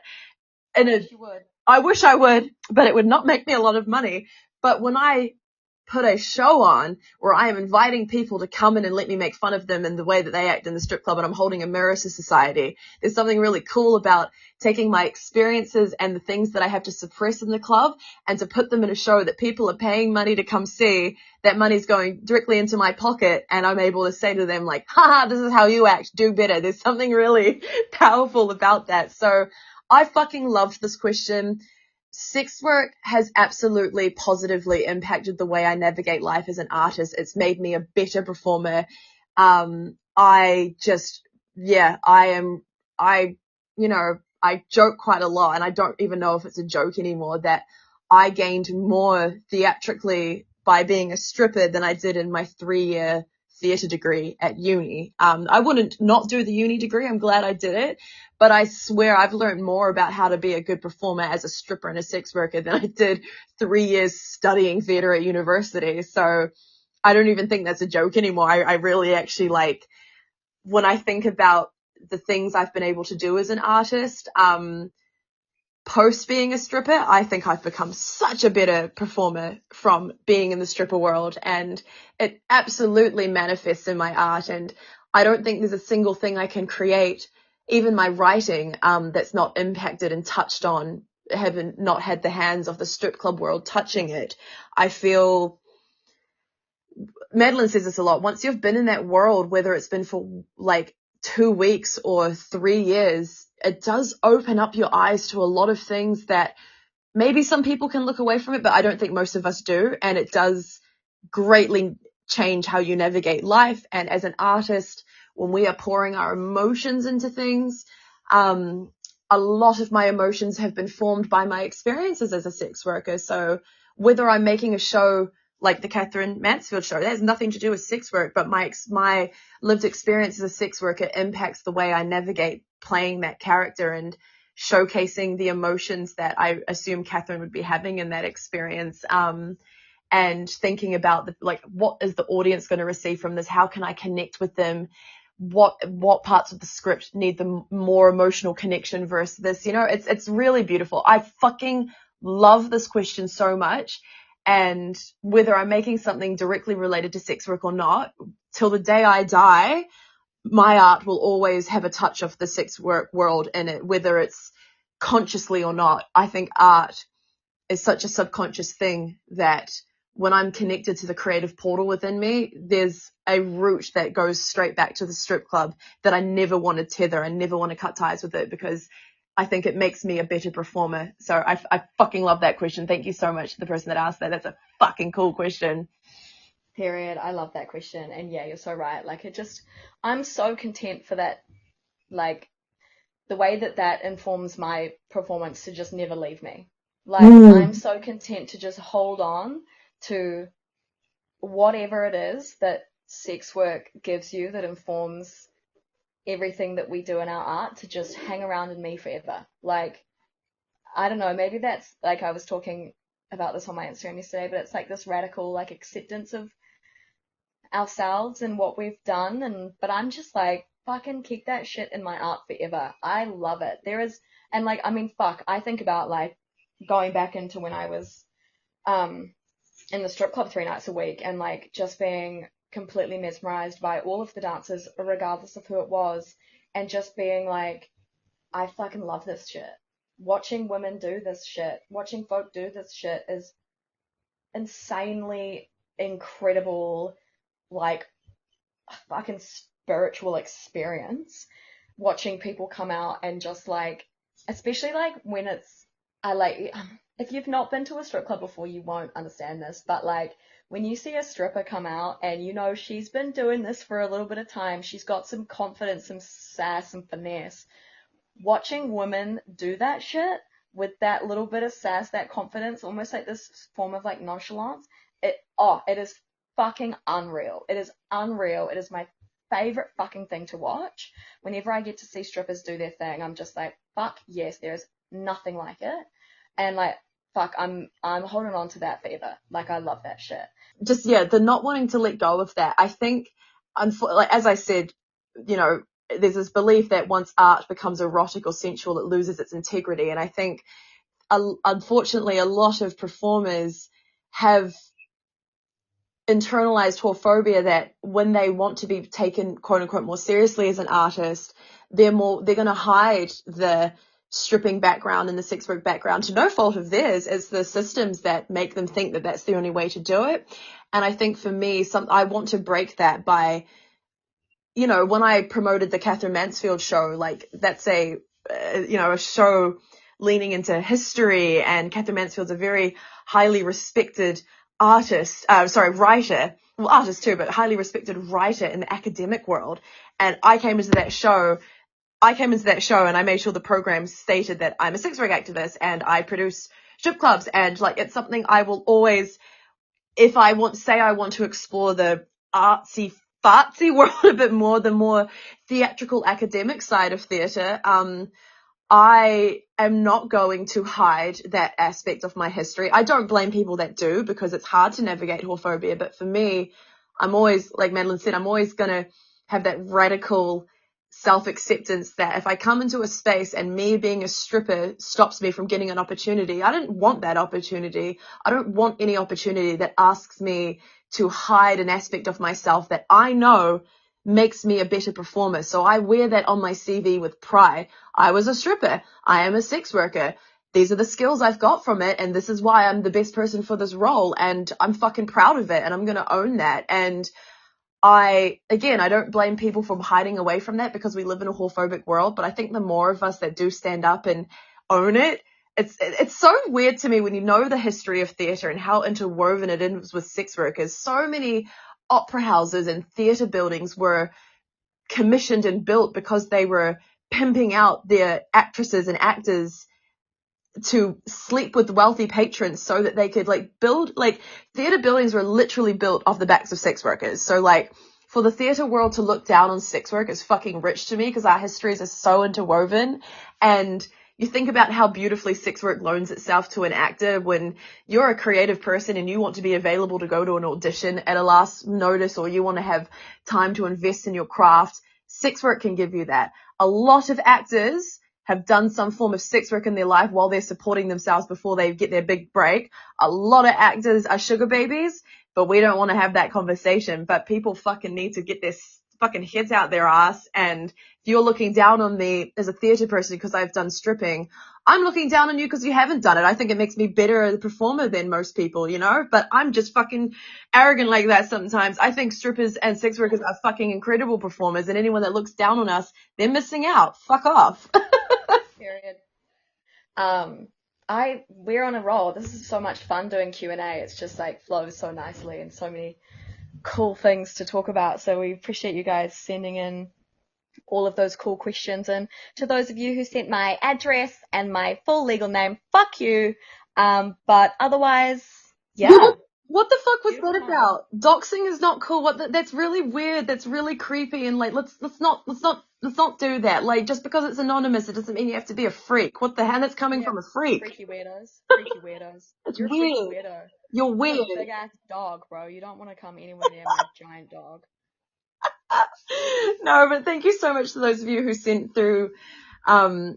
I wish I would, but it would not make me a lot of money. But when I put a show on where I am inviting people to come in and let me make fun of them in the way that they act in the strip club, and I'm holding a mirror to society, there's something really cool about taking my experiences and the things that I have to suppress in the club and to put them in a show that people are paying money to come see. That money's going directly into my pocket, and I'm able to say to them like, haha, this is how you act, do better. There's something really powerful about that. So I fucking loved this question. Sex work has absolutely positively impacted the way I navigate life as an artist. It's made me a better performer. I joke quite a lot, and I don't even know if it's a joke anymore, that I gained more theatrically by being a stripper than I did in my 3-year theatre degree at uni. I wouldn't not do the uni degree. I'm glad I did it. But I swear I've learned more about how to be a good performer as a stripper and a sex worker than I did 3 years studying theatre at university. So I don't even think that's a joke anymore. I really actually, like, when I think about the things I've been able to do as an artist, post being a stripper, I think I've become such a better performer from being in the stripper world, and it absolutely manifests in my art. And I don't think there's a single thing I can create, even my writing, that's not impacted and touched on, having not had the hands of the strip club world touching it. I feel, Madeline says this a lot, once you've been in that world, whether it's been for like 2 weeks or 3 years, it does open up your eyes to a lot of things that maybe some people can look away from it, but I don't think most of us do. And it does greatly change how you navigate life. And as an artist, when we are pouring our emotions into things, a lot of my emotions have been formed by my experiences as a sex worker. So whether I'm making a show like the Catherine Mansfield show, that has nothing to do with sex work, but my lived experience as a sex worker impacts the way I navigate playing that character and showcasing the emotions that I assume Catherine would be having in that experience. And thinking about what is the audience going to receive from this? How can I connect with them? What parts of the script need the more emotional connection versus this? It's really beautiful. I fucking love this question so much. And whether I'm making something directly related to sex work or not, till the day I die, my art will always have a touch of the sex work world in it, whether it's consciously or not. I think art is such a subconscious thing that when I'm connected to the creative portal within me, there's a route that goes straight back to the strip club that I never want to tether. I never want to cut ties with it because I think it makes me a better performer. So I fucking love that question. Thank you so much to the person that asked that. That's a fucking cool question. Period. I love that question. And yeah, you're so right. I'm so content for that, like, the way that informs my performance to just never leave me. I'm so content to just hold on to whatever it is that sex work gives you that informs everything that we do in our art to just hang around in me forever. I don't know, maybe that's, I was talking about this on my Instagram yesterday, but it's this radical, acceptance of ourselves and what we've done. But I'm just fucking keep that shit in my art forever. I love it. I think about going back into when I was in the strip club 3 nights a week and just being completely mesmerized by all of the dancers regardless of who it was, and just being I fucking love this shit. Watching women do this shit, watching folk do this shit is insanely incredible, fucking spiritual experience. Watching people come out and just especially when it's, if you've not been to a strip club before, you won't understand this, but when you see a stripper come out and she's been doing this for a little bit of time, she's got some confidence, some sass, some finesse. Watching women do that shit with that little bit of sass, that confidence, almost this form of nonchalance, it is fucking unreal. It is unreal. It is my favorite fucking thing to watch. Whenever I get to see strippers do their thing, I'm just fuck yes, there's nothing like it. And fuck, I'm holding on to that forever. I love that shit. Just, the not wanting to let go of that. I think, as I said, there's this belief that once art becomes erotic or sensual, it loses its integrity. And I think, unfortunately, a lot of performers have internalized whorephobia, that when they want to be taken quote unquote more seriously as an artist, they're going to hide the stripping background and the sex work background, to no fault of theirs. It's the systems that make them think that that's the only way to do it. And I think for me, I want to break that by, when I promoted the Catherine Mansfield show, that's a show leaning into history, and Catherine Mansfield's a very highly respected writer, well, artist too, but highly respected writer in the academic world. And I came into that show and I made sure the program stated that I'm a sex work activist and I produce strip clubs, and it's something I will always, if I want to explore the artsy fartsy world a bit more, the more theatrical academic side of theatre, I am not going to hide that aspect of my history. I don't blame people that do, because it's hard to navigate whorephobia. But for me, I'm always, like Madeline said, I'm always going to have that radical self-acceptance that if I come into a space and me being a stripper stops me from getting an opportunity, I didn't want that opportunity. I don't want any opportunity that asks me to hide an aspect of myself that I know makes me a better performer. So I wear that on my CV with pride. I was a stripper. I am a sex worker. These are the skills I've got from it, and this is why I'm the best person for this role, and I'm fucking proud of it, and I'm going to own that. And I don't blame people from hiding away from that, because we live in a whorephobic world, but I think the more of us that do stand up and own it, it's so weird to me when you know the history of theatre and how interwoven it is with sex workers. So many opera houses and theatre buildings were commissioned and built because they were pimping out their actresses and actors to sleep with wealthy patrons so that they could like build, like, theater buildings were literally built off the backs of sex workers. So like for the theater world to look down on sex work is fucking rich to me because our histories are so interwoven. And you think about how beautifully sex work loans itself to an actor when you're a creative person and you want to be available to go to an audition at a last notice, or you want to have time to invest in your craft. Sex work can give you that. A lot of actors have done some form of sex work in their life while they're supporting themselves before they get their big break. A lot of actors are sugar babies, but we don't want to have that conversation. But people fucking need to get their fucking heads out their ass. And if you're looking down on me as a theatre person because I've done stripping, I'm looking down on you because you haven't done it. I think it makes me better as a performer than most people, you know? But I'm just fucking arrogant like that sometimes. I think strippers and sex workers are fucking incredible performers, and anyone that looks down on us, they're missing out. Fuck off. Period. We're on a roll. This is so much fun doing Q&A. It's just like flows so nicely and so many cool things to talk about. So we appreciate you guys sending in all of those cool questions. And to those of you who sent my address and my full legal name, fuck you. But otherwise, yeah. What the fuck was that about? Doxing is not cool. That's really weird. That's really creepy. And like, let's not do that. Like, just because it's anonymous, it doesn't mean you have to be a freak. What the hell? That's coming from a freak. Freaky weirdos. Freaky weirdos. It's You're weird. a freaky weirdo. You're weird. You're a big ass dog, bro. You don't want to come anywhere near my giant dog. No, but thank you so much to those of you who sent through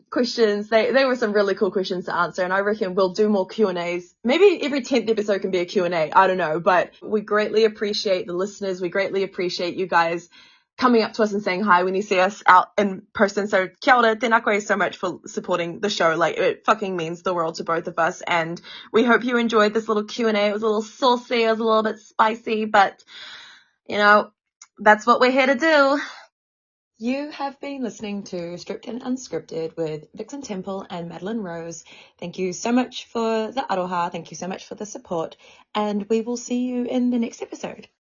questions. They were some really cool questions to answer, and I reckon we'll do more Q&As. Maybe every 10th episode can be a Q&A. I don't know, but we greatly appreciate the listeners. We greatly appreciate you guys coming up to us and saying hi when you see us out in person. So kia ora, tēnā koe so much for supporting the show. Like, it fucking means the world to both of us, and we hope you enjoyed this little Q&A. It was a little saucy, it was a little bit spicy, but you know, that's what we're here to do. You have been listening to Stripped and Unscripted with Vixen Temple and Madeline Rose. Thank you so much for the aroha. Thank you so much for the support. And we will see you in the next episode.